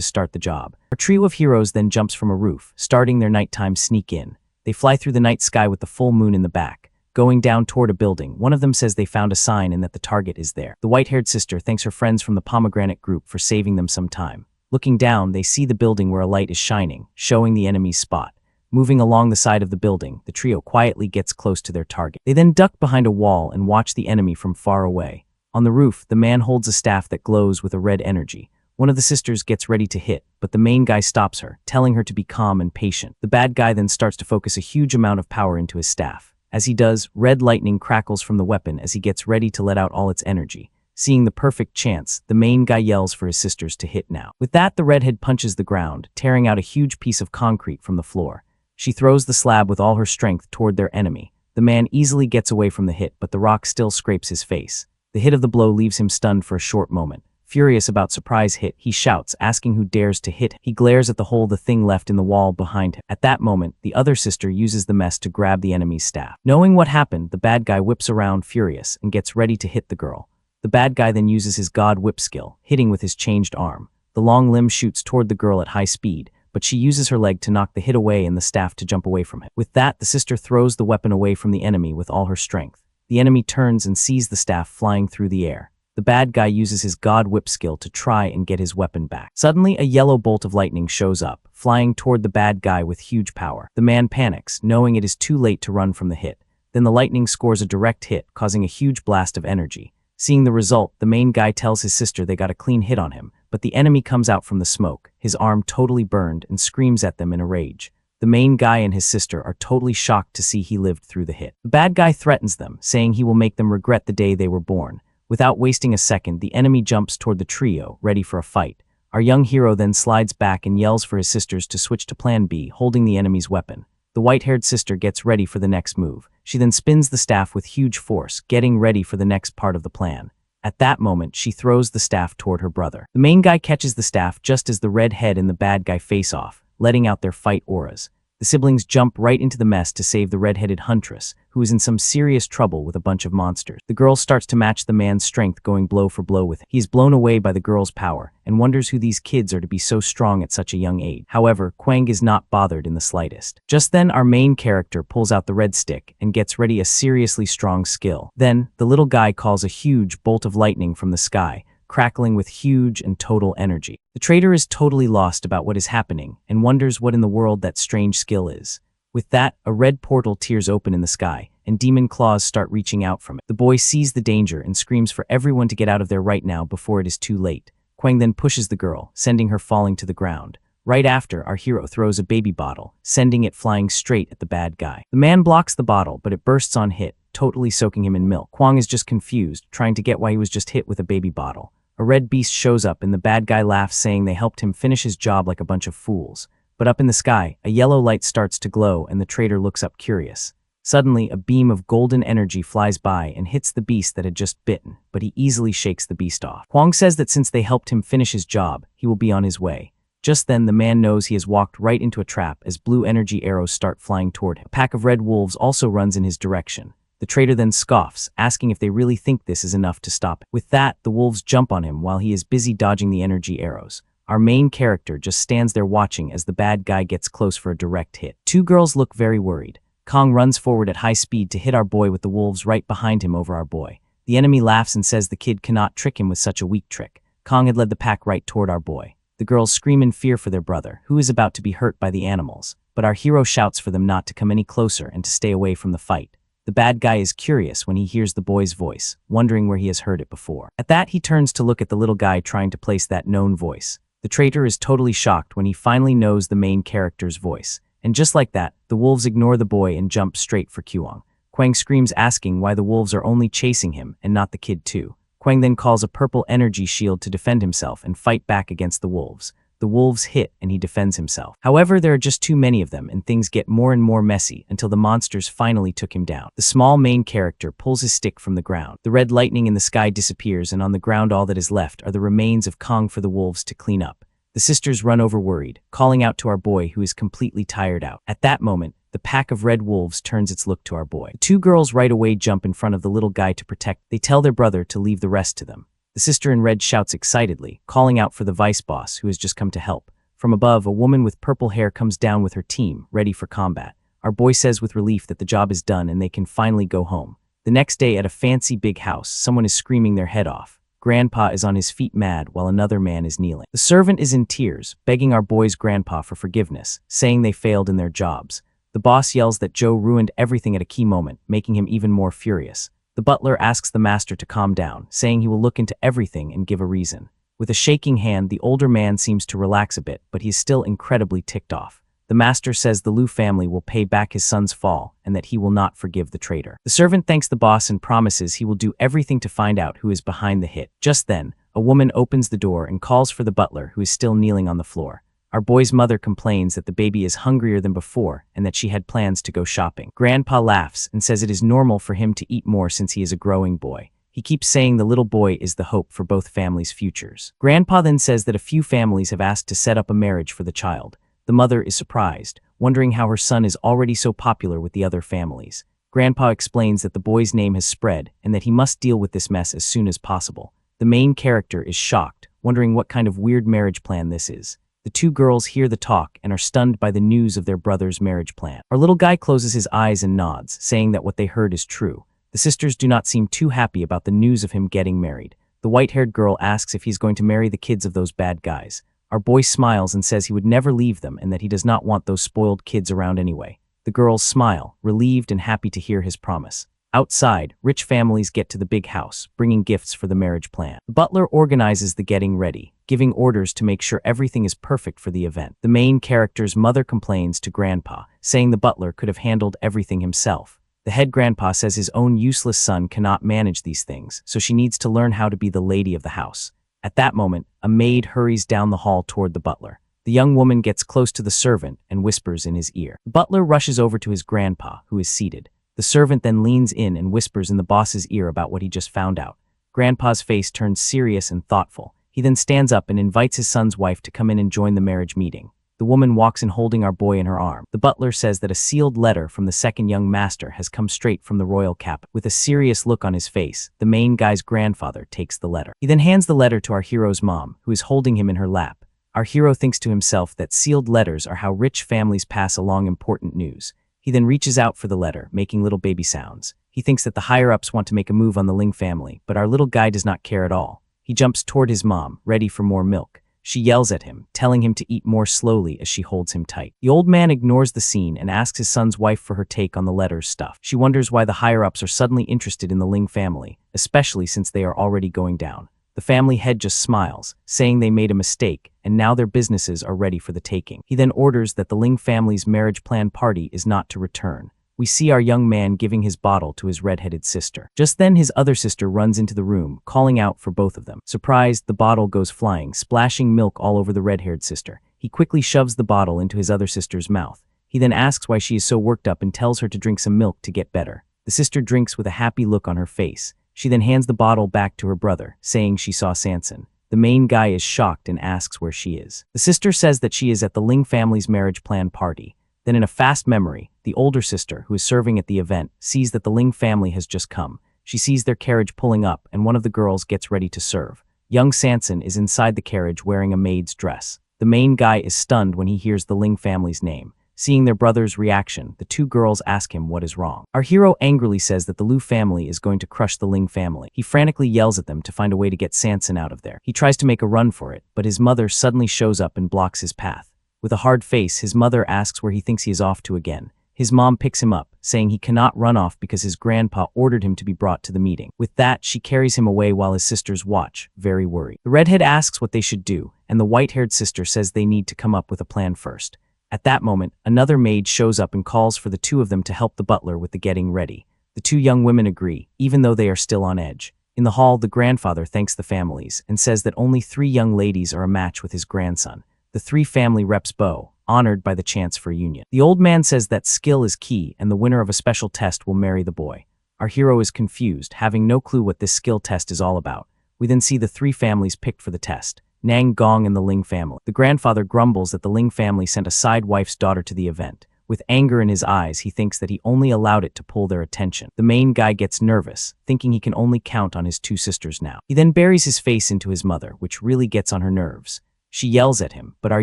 start the job. Our trio of heroes then jumps from a roof, starting their nighttime sneak in. They fly through the night sky with the full moon in the back. Going down toward a building, one of them says they found a sign and that the target is there. The white-haired sister thanks her friends from the pomegranate group for saving them some time. Looking down, they see the building where a light is shining, showing the enemy's spot. Moving along the side of the building, the trio quietly gets close to their target. They then duck behind a wall and watch the enemy from far away. On the roof, the man holds a staff that glows with a red energy. One of the sisters gets ready to hit, but the main guy stops her, telling her to be calm and patient. The bad guy then starts to focus a huge amount of power into his staff. As he does, red lightning crackles from the weapon as he gets ready to let out all its energy. Seeing the perfect chance, the main guy yells for his sisters to hit now. With that, the redhead punches the ground, tearing out a huge piece of concrete from the floor. She throws the slab with all her strength toward their enemy. The man easily gets away from the hit, but the rock still scrapes his face. The hit of the blow leaves him stunned for a short moment. Furious about surprise hit, he shouts, asking who dares to hit. He glares at the hole the thing left in the wall behind him. At that moment, the other sister uses the mess to grab the enemy's staff. Knowing what happened, the bad guy whips around furious and gets ready to hit the girl. The bad guy then uses his god whip skill, hitting with his changed arm. The long limb shoots toward the girl at high speed, but she uses her leg to knock the hit away and the staff to jump away from it. With that, the sister throws the weapon away from the enemy with all her strength. The enemy turns and sees the staff flying through the air. The bad guy uses his god whip skill to try and get his weapon back. Suddenly, a yellow bolt of lightning shows up, flying toward the bad guy with huge power. The man panics, knowing it is too late to run from the hit. Then the lightning scores a direct hit, causing a huge blast of energy. Seeing the result, the main guy tells his sister they got a clean hit on him, but the enemy comes out from the smoke, his arm totally burned, and screams at them in a rage. The main guy and his sister are totally shocked to see he lived through the hit. The bad guy threatens them, saying he will make them regret the day they were born. Without wasting a second, the enemy jumps toward the trio, ready for a fight. Our young hero then slides back and yells for his sisters to switch to Plan B, holding the enemy's weapon. The white-haired sister gets ready for the next move. She then spins the staff with huge force, getting ready for the next part of the plan. At that moment, she throws the staff toward her brother. The main guy catches the staff just as the red head and the bad guy face off, letting out their fight auras. The siblings jump right into the mess to save the red-headed huntress, who is in some serious trouble with a bunch of monsters. The girl starts to match the man's strength, going blow for blow with him. He is blown away by the girl's power and wonders who these kids are to be so strong at such a young age. However, Kwang is not bothered in the slightest. Just then, our main character pulls out the red stick and gets ready a seriously strong skill. Then, the little guy calls a huge bolt of lightning from the sky, crackling with huge and total energy. The trader is totally lost about what is happening and wonders what in the world that strange skill is. With that, a red portal tears open in the sky, and demon claws start reaching out from it. The boy sees the danger and screams for everyone to get out of there right now before it is too late. Kwang then pushes the girl, sending her falling to the ground. Right after, our hero throws a baby bottle, sending it flying straight at the bad guy. The man blocks the bottle, but it bursts on hit, totally soaking him in milk. Kwang is just confused, trying to get why he was just hit with a baby bottle. A red beast shows up and the bad guy laughs, saying they helped him finish his job like a bunch of fools. But up in the sky, a yellow light starts to glow and the trader looks up curious. Suddenly, a beam of golden energy flies by and hits the beast that had just bitten, but he easily shakes the beast off. Kwang says that since they helped him finish his job, he will be on his way. Just then, the man knows he has walked right into a trap as blue energy arrows start flying toward him. A pack of red wolves also runs in his direction. The trader then scoffs, asking if they really think this is enough to stop it. With that, the wolves jump on him while he is busy dodging the energy arrows. Our main character just stands there watching as the bad guy gets close for a direct hit. Two girls look very worried. Kong runs forward at high speed to hit our boy with the wolves right behind him over our boy. The enemy laughs and says the kid cannot trick him with such a weak trick. Kong had led the pack right toward our boy. The girls scream in fear for their brother, who is about to be hurt by the animals, but our hero shouts for them not to come any closer and to stay away from the fight. The bad guy is curious when he hears the boy's voice, wondering where he has heard it before. At that, he turns to look at the little guy trying to place that known voice. The traitor is totally shocked when he finally knows the main character's voice, And just like that, the wolves ignore the boy and jump straight for Kwang. Kwang screams asking why the wolves are only chasing him and not the kid too. Kwang then calls a purple energy shield to defend himself and fight back against the wolves. The wolves hit and he defends himself. However, there are just too many of them and things get more and more messy until the monsters finally took him down. The small main character pulls his stick from the ground. The red lightning in the sky disappears and on the ground all that is left are the remains of Kong for the wolves to clean up. The sisters run over worried, calling out to our boy who is completely tired out. At that moment, the pack of red wolves turns its look to our boy. The two girls right away jump in front of the little guy to protect. They tell their brother to leave the rest to them. The sister in red shouts excitedly, calling out for the vice boss who has just come to help. From above, a woman with purple hair comes down with her team, ready for combat. Our boy says with relief that the job is done and they can finally go home. The next day at a fancy big house, someone is screaming their head off. Grandpa is on his feet mad while another man is kneeling. The servant is in tears, begging our boy's grandpa for forgiveness, saying they failed in their jobs. The boss yells that Joe ruined everything at a key moment, making him even more furious. The butler asks the master to calm down, saying he will look into everything and give a reason. With a shaking hand, the older man seems to relax a bit, but he is still incredibly ticked off. The master says the Liu family will pay back his son's fall and that he will not forgive the traitor. The servant thanks the boss and promises he will do everything to find out who is behind the hit. Just then, a woman opens the door and calls for the butler, who is still kneeling on the floor. Our boy's mother complains that the baby is hungrier than before and that she had plans to go shopping. Grandpa laughs and says it is normal for him to eat more since he is a growing boy. He keeps saying the little boy is the hope for both families' futures. Grandpa then says that a few families have asked to set up a marriage for the child. The mother is surprised, wondering how her son is already so popular with the other families. Grandpa explains that the boy's name has spread and that he must deal with this mess as soon as possible. The main character is shocked, wondering what kind of weird marriage plan this is. The two girls hear the talk and are stunned by the news of their brother's marriage plan. Our little guy closes his eyes and nods, saying that what they heard is true. The sisters do not seem too happy about the news of him getting married. The white-haired girl asks if he's going to marry the kids of those bad guys. Our boy smiles and says he would never leave them and that he does not want those spoiled kids around anyway. The girls smile, relieved and happy to hear his promise. Outside, rich families get to the big house, bringing gifts for the marriage plan. The butler organizes the getting ready, giving orders to make sure everything is perfect for the event. The main character's mother complains to Grandpa, saying the butler could have handled everything himself. The head grandpa says his own useless son cannot manage these things, so she needs to learn how to be the lady of the house. At that moment, a maid hurries down the hall toward the butler. The young woman gets close to the servant and whispers in his ear. The butler rushes over to his grandpa, who is seated. The servant then leans in and whispers in the boss's ear about what he just found out. Grandpa's face turns serious and thoughtful. He then stands up and invites his son's wife to come in and join the marriage meeting. The woman walks in holding our boy in her arm. The butler says that a sealed letter from the second young master has come straight from the royal cap. With a serious look on his face, the main guy's grandfather takes the letter. He then hands the letter to our hero's mom, who is holding him in her lap. Our hero thinks to himself that sealed letters are how rich families pass along important news. He then reaches out for the letter, making little baby sounds. He thinks that the higher-ups want to make a move on the Ling family, but our little guy does not care at all. He jumps toward his mom, ready for more milk. She yells at him, telling him to eat more slowly as she holds him tight. The old man ignores the scene and asks his son's wife for her take on the letter's stuff. She wonders why the higher-ups are suddenly interested in the Ling family, especially since they are already going down. The family head just smiles, saying they made a mistake, and now their businesses are ready for the taking. He then orders that the Ling family's marriage plan party is not to return. We see our young man giving his bottle to his red-headed sister. Just then his other sister runs into the room, calling out for both of them. Surprised, the bottle goes flying, splashing milk all over the red-haired sister. He quickly shoves the bottle into his other sister's mouth. He then asks why she is so worked up and tells her to drink some milk to get better. The sister drinks with a happy look on her face. She then hands the bottle back to her brother, saying she saw Sanson. The main guy is shocked and asks where she is. The sister says that she is at the Ling family's marriage plan party. Then in a fast memory, the older sister, who is serving at the event, sees that the Ling family has just come. She sees their carriage pulling up and one of the girls gets ready to serve. Young Sanson is inside the carriage wearing a maid's dress. The main guy is stunned when he hears the Ling family's name. Seeing their brother's reaction, the two girls ask him what is wrong. Our hero angrily says that the Liu family is going to crush the Ling family. He frantically yells at them to find a way to get Sanson out of there. He tries to make a run for it, but his mother suddenly shows up and blocks his path. With a hard face, his mother asks where he thinks he is off to again. His mom picks him up, saying he cannot run off because his grandpa ordered him to be brought to the meeting. With that, she carries him away while his sisters watch, very worried. The redhead asks what they should do, and the white-haired sister says they need to come up with a plan first. At that moment, another maid shows up and calls for the two of them to help the butler with the getting ready. The two young women agree, even though they are still on edge. In the hall, the grandfather thanks the families and says that only 3 young ladies are a match with his grandson. The 3 family reps bow, honored by the chance for union. The old man says that skill is key and the winner of a special test will marry the boy. Our hero is confused, having no clue what this skill test is all about. We then see the 3 families picked for the test. Nang, Gong, and the Ling family. The grandfather grumbles that the Ling family sent a side wife's daughter to the event. With anger in his eyes, he thinks that he only allowed it to pull their attention. The main guy gets nervous, thinking he can only count on his 2 sisters now. He then buries his face into his mother, which really gets on her nerves. She yells at him, but our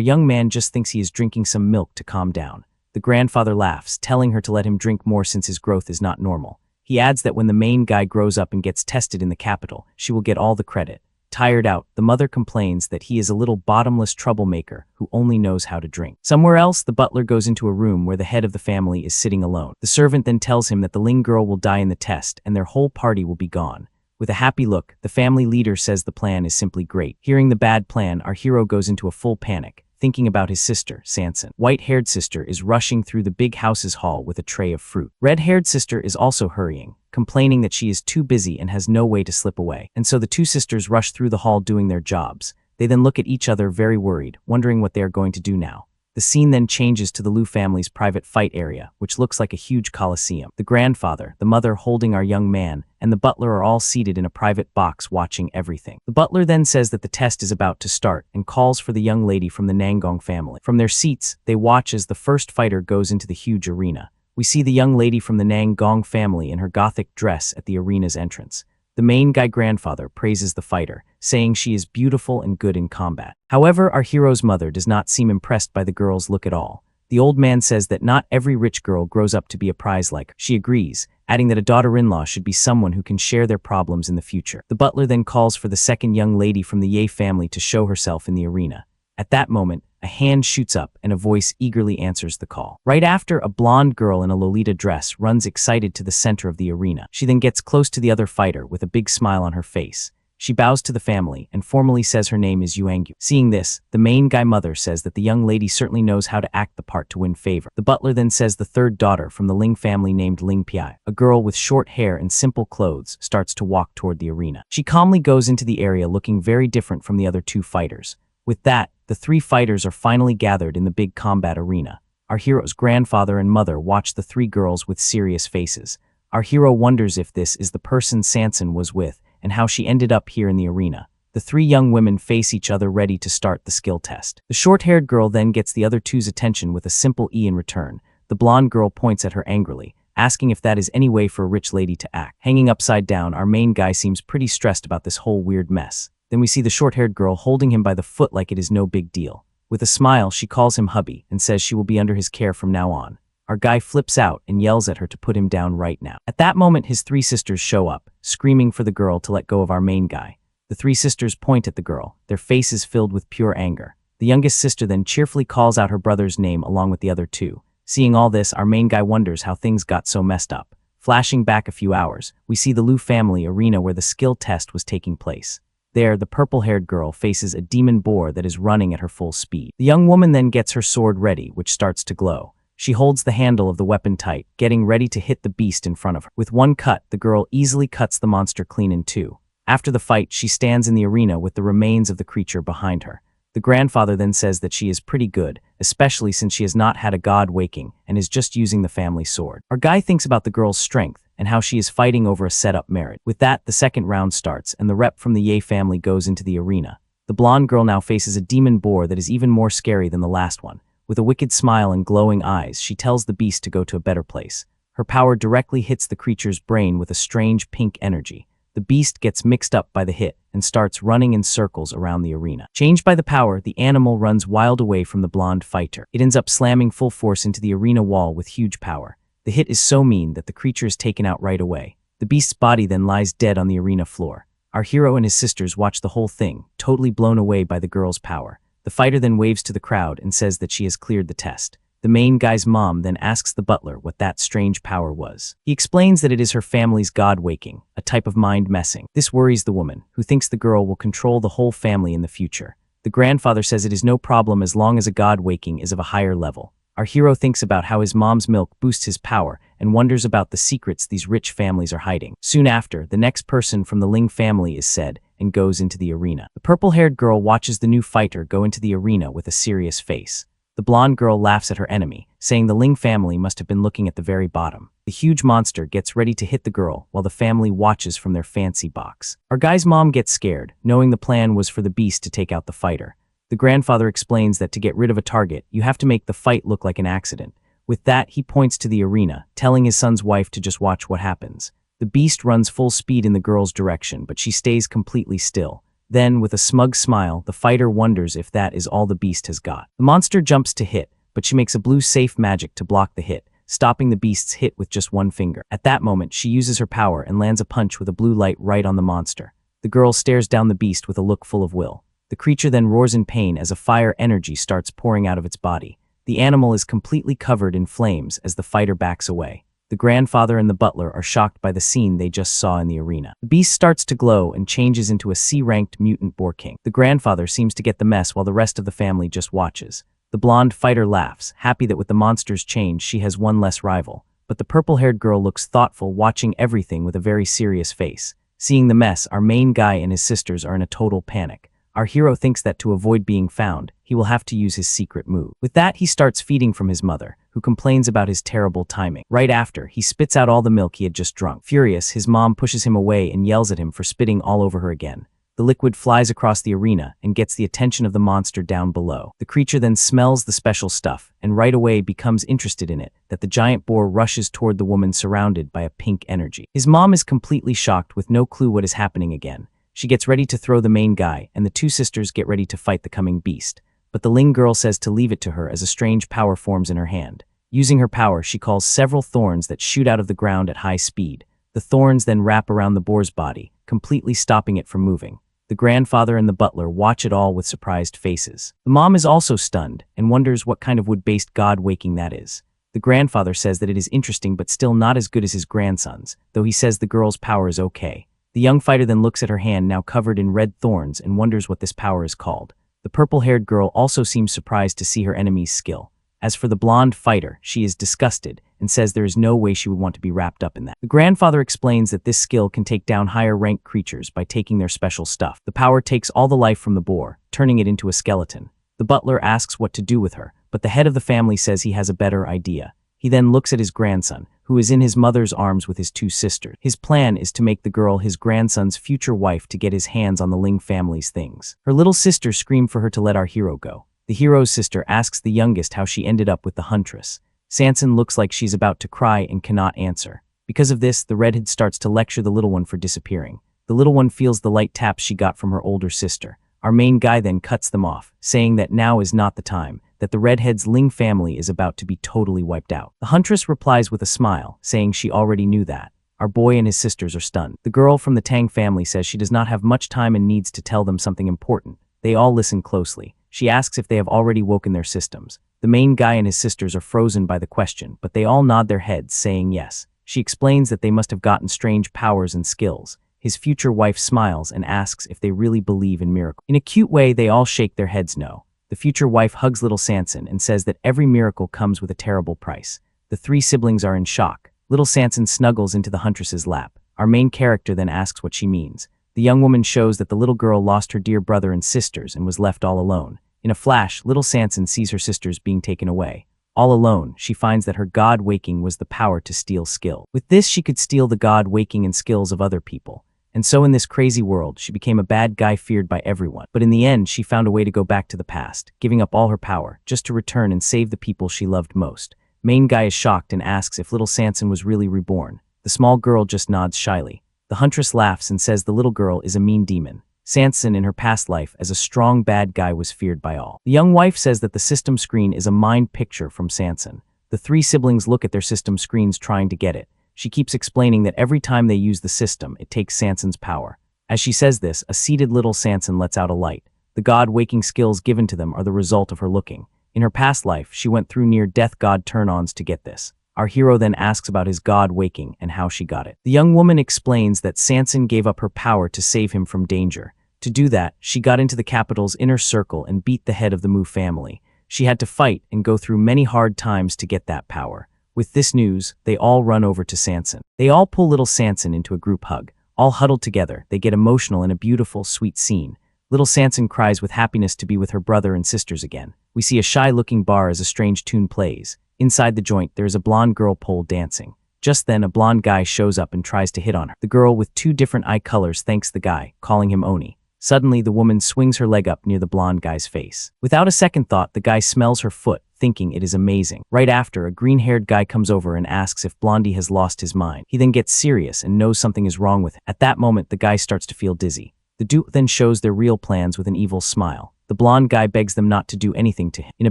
young man just thinks he is drinking some milk to calm down. The grandfather laughs, telling her to let him drink more since his growth is not normal. He adds that when the main guy grows up and gets tested in the capital, she will get all the credit. Tired out, the mother complains that he is a little bottomless troublemaker who only knows how to drink. Somewhere else, the butler goes into a room where the head of the family is sitting alone. The servant then tells him that the Ling girl will die in the test and their whole party will be gone. With a happy look, the family leader says the plan is simply great. Hearing the bad plan, our hero goes into a full panic, thinking about his sister, Sanson. White-haired sister is rushing through the big house's hall with a tray of fruit. Red-haired sister is also hurrying, complaining that she is too busy and has no way to slip away. And so the 2 sisters rush through the hall doing their jobs. They then look at each other very worried, wondering what they are going to do now. The scene then changes to the Liu family's private fight area, which looks like a huge coliseum. The grandfather, the mother holding our young man, and the butler are all seated in a private box watching everything. The butler then says that the test is about to start and calls for the young lady from the Nangong family. From their seats, they watch as the first fighter goes into the huge arena. We see the young lady from the Nangong family in her gothic dress at the arena's entrance. The main guy grandfather praises the fighter, saying she is beautiful and good in combat. However, our hero's mother does not seem impressed by the girl's look at all. The old man says that not every rich girl grows up to be a prize like her. She agrees, adding that a daughter-in-law should be someone who can share their problems in the future. The butler then calls for the second young lady from the Ye family to show herself in the arena. At that moment, a hand shoots up and a voice eagerly answers the call. Right after, a blonde girl in a Lolita dress runs excited to the center of the arena. She then gets close to the other fighter with a big smile on her face. She bows to the family and formally says her name is Yuangyu. Seeing this, the main guy mother says that the young lady certainly knows how to act the part to win favor. The butler then says the third daughter from the Ling family named Ling Piai, a girl with short hair and simple clothes, starts to walk toward the arena. She calmly goes into the area looking very different from the other 2 fighters. With that, the 3 fighters are finally gathered in the big combat arena. Our hero's grandfather and mother watch the 3 girls with serious faces. Our hero wonders if this is the person Sanson was with and how she ended up here in the arena. The 3 young women face each other ready to start the skill test. The short-haired girl then gets the other 2's attention with a simple E in return. The blonde girl points at her angrily, asking if that is any way for a rich lady to act. Hanging upside down, our main guy seems pretty stressed about this whole weird mess. Then we see the short-haired girl holding him by the foot like it is no big deal. With a smile, she calls him hubby and says she will be under his care from now on. Our guy flips out and yells at her to put him down right now. At that moment, his 3 sisters show up, screaming for the girl to let go of our main guy. The 3 sisters point at the girl, their faces filled with pure anger. The youngest sister then cheerfully calls out her brother's name along with the other 2. Seeing all this, our main guy wonders how things got so messed up. Flashing back a few hours, we see the Liu family arena where the skill test was taking place. There, the purple-haired girl faces a demon boar that is running at her full speed. The young woman then gets her sword ready, which starts to glow. She holds the handle of the weapon tight, getting ready to hit the beast in front of her. With one cut, the girl easily cuts the monster clean in 2. After the fight, she stands in the arena with the remains of the creature behind her. The grandfather then says that she is pretty good, especially since she has not had a god waking and is just using the family sword. Our guy thinks about the girl's strength and how she is fighting over a set-up marriage. With that, the second round starts and the rep from the Ye family goes into the arena. The blonde girl now faces a demon boar that is even more scary than the last one. With a wicked smile and glowing eyes, she tells the beast to go to a better place. Her power directly hits the creature's brain with a strange pink energy. The beast gets mixed up by the hit and starts running in circles around the arena. Changed by the power, the animal runs wild away from the blonde fighter. It ends up slamming full force into the arena wall with huge power. The hit is so mean that the creature is taken out right away. The beast's body then lies dead on the arena floor. Our hero and his sisters watch the whole thing, totally blown away by the girl's power. The fighter then waves to the crowd and says that she has cleared the test. The main guy's mom then asks the butler what that strange power was. He explains that it is her family's god waking, a type of mind messing. This worries the woman, who thinks the girl will control the whole family in the future. The grandfather says it is no problem as long as a god waking is of a higher level. Our hero thinks about how his mom's milk boosts his power and wonders about the secrets these rich families are hiding. Soon after, the next person from the Ling family is said and goes into the arena. The purple-haired girl watches the new fighter go into the arena with a serious face. The blonde girl laughs at her enemy, saying the Ling family must have been looking at the very bottom. The huge monster gets ready to hit the girl while the family watches from their fancy box. Our guy's mom gets scared, knowing the plan was for the beast to take out the fighter. The grandfather explains that to get rid of a target, you have to make the fight look like an accident. With that, he points to the arena, telling his son's wife to just watch what happens. The beast runs full speed in the girl's direction, but she stays completely still. Then, with a smug smile, the fighter wonders if that is all the beast has got. The monster jumps to hit, but she makes a blue safe magic to block the hit, stopping the beast's hit with just one finger. At that moment, she uses her power and lands a punch with a blue light right on the monster. The girl stares down the beast with a look full of will. The creature then roars in pain as a fire energy starts pouring out of its body. The animal is completely covered in flames as the fighter backs away. The grandfather and the butler are shocked by the scene they just saw in the arena. The beast starts to glow and changes into a C-ranked mutant boar king. The grandfather seems to get the mess while the rest of the family just watches. The blonde fighter laughs, happy that with the monster's change she has one less rival. But the purple-haired girl looks thoughtful, watching everything with a very serious face. Seeing the mess, our main guy and his sisters are in a total panic. Our hero thinks that to avoid being found, he will have to use his secret move. With that, he starts feeding from his mother, who complains about his terrible timing. Right after, he spits out all the milk he had just drunk. Furious, his mom pushes him away and yells at him for spitting all over her again. The liquid flies across the arena and gets the attention of the monster down below. The creature then smells the special stuff and right away becomes interested in it, that the giant boar rushes toward the woman surrounded by a pink energy. His mom is completely shocked with no clue what is happening again. She gets ready to throw the main guy, and the two sisters get ready to fight the coming beast. But the Ling girl says to leave it to her as a strange power forms in her hand. Using her power, she calls several thorns that shoot out of the ground at high speed. The thorns then wrap around the boar's body, completely stopping it from moving. The grandfather and the butler watch it all with surprised faces. The mom is also stunned and wonders what kind of wood-based god waking that is. The grandfather says that it is interesting but still not as good as his grandson's, though he says the girl's power is okay. The young fighter then looks at her hand now covered in red thorns and wonders what this power is called. The purple-haired girl also seems surprised to see her enemy's skill. As for the blonde fighter, she is disgusted and says there is no way she would want to be wrapped up in that. The grandfather explains that this skill can take down higher-ranked creatures by taking their special stuff. The power takes all the life from the boar, turning it into a skeleton. The butler asks what to do with her, but the head of the family says he has a better idea. He then looks at his grandson, who is in his mother's arms with his two sisters. His plan is to make the girl his grandson's future wife to get his hands on the Ling family's things. Her little sister screams for her to let our hero go. The hero's sister asks the youngest how she ended up with the huntress. Sanson looks like she's about to cry and cannot answer. Because of this, the redhead starts to lecture the little one for disappearing. The little one feels the light taps she got from her older sister. Our main guy then cuts them off, saying that now is not the time, that the redhead's Ling family is about to be totally wiped out. The huntress replies with a smile, saying she already knew that. Our boy and his sisters are stunned. The girl from the Tang family says she does not have much time and needs to tell them something important. They all listen closely. She asks if they have already woken their systems. The main guy and his sisters are frozen by the question, but they all nod their heads, saying yes. She explains that they must have gotten strange powers and skills. His future wife smiles and asks if they really believe in miracles. In a cute way, they all shake their heads no. The future wife hugs little Sanson and says that every miracle comes with a terrible price. The three siblings are in shock. Little Sanson snuggles into the huntress's lap. Our main character then asks what she means. The young woman shows that the little girl lost her dear brother and sisters and was left all alone. In a flash, little Sanson sees her sisters being taken away. All alone, she finds that her god waking was the power to steal skill. With this, she could steal the god waking and skills of other people. And so in this crazy world, she became a bad guy feared by everyone. But in the end, she found a way to go back to the past, giving up all her power, just to return and save the people she loved most. Main guy is shocked and asks if little Sanson was really reborn. The small girl just nods shyly. The huntress laughs and says the little girl is a mean demon. Sanson, in her past life as a strong bad guy, was feared by all. The young wife says that the system screen is a mind picture from Sanson. The three siblings look at their system screens trying to get it. She keeps explaining that every time they use the system, it takes Sanson's power. As she says this, a seated little Sanson lets out a light. The god-waking skills given to them are the result of her looking. In her past life, she went through near-death god turn-ons to get this. Our hero then asks about his god waking and how she got it. The young woman explains that Sanson gave up her power to save him from danger. To do that, she got into the capital's inner circle and beat the head of the Mu family. She had to fight and go through many hard times to get that power. With this news, they all run over to Sanson. They all pull little Sanson into a group hug. All huddled together, they get emotional in a beautiful, sweet scene. Little Sanson cries with happiness to be with her brother and sisters again. We see a shy-looking bar as a strange tune plays. Inside the joint, there is a blonde girl pole dancing. Just then, a blonde guy shows up and tries to hit on her. The girl with 2 different eye colors thanks the guy, calling him Oni. Suddenly, the woman swings her leg up near the blonde guy's face. Without a second thought, the guy smells her foot, thinking it is amazing. Right after, a green-haired guy comes over and asks if Blondie has lost his mind. He then gets serious and knows something is wrong with him. At that moment, the guy starts to feel dizzy. The duo then shows their real plans with an evil smile. The blonde guy begs them not to do anything to him. In a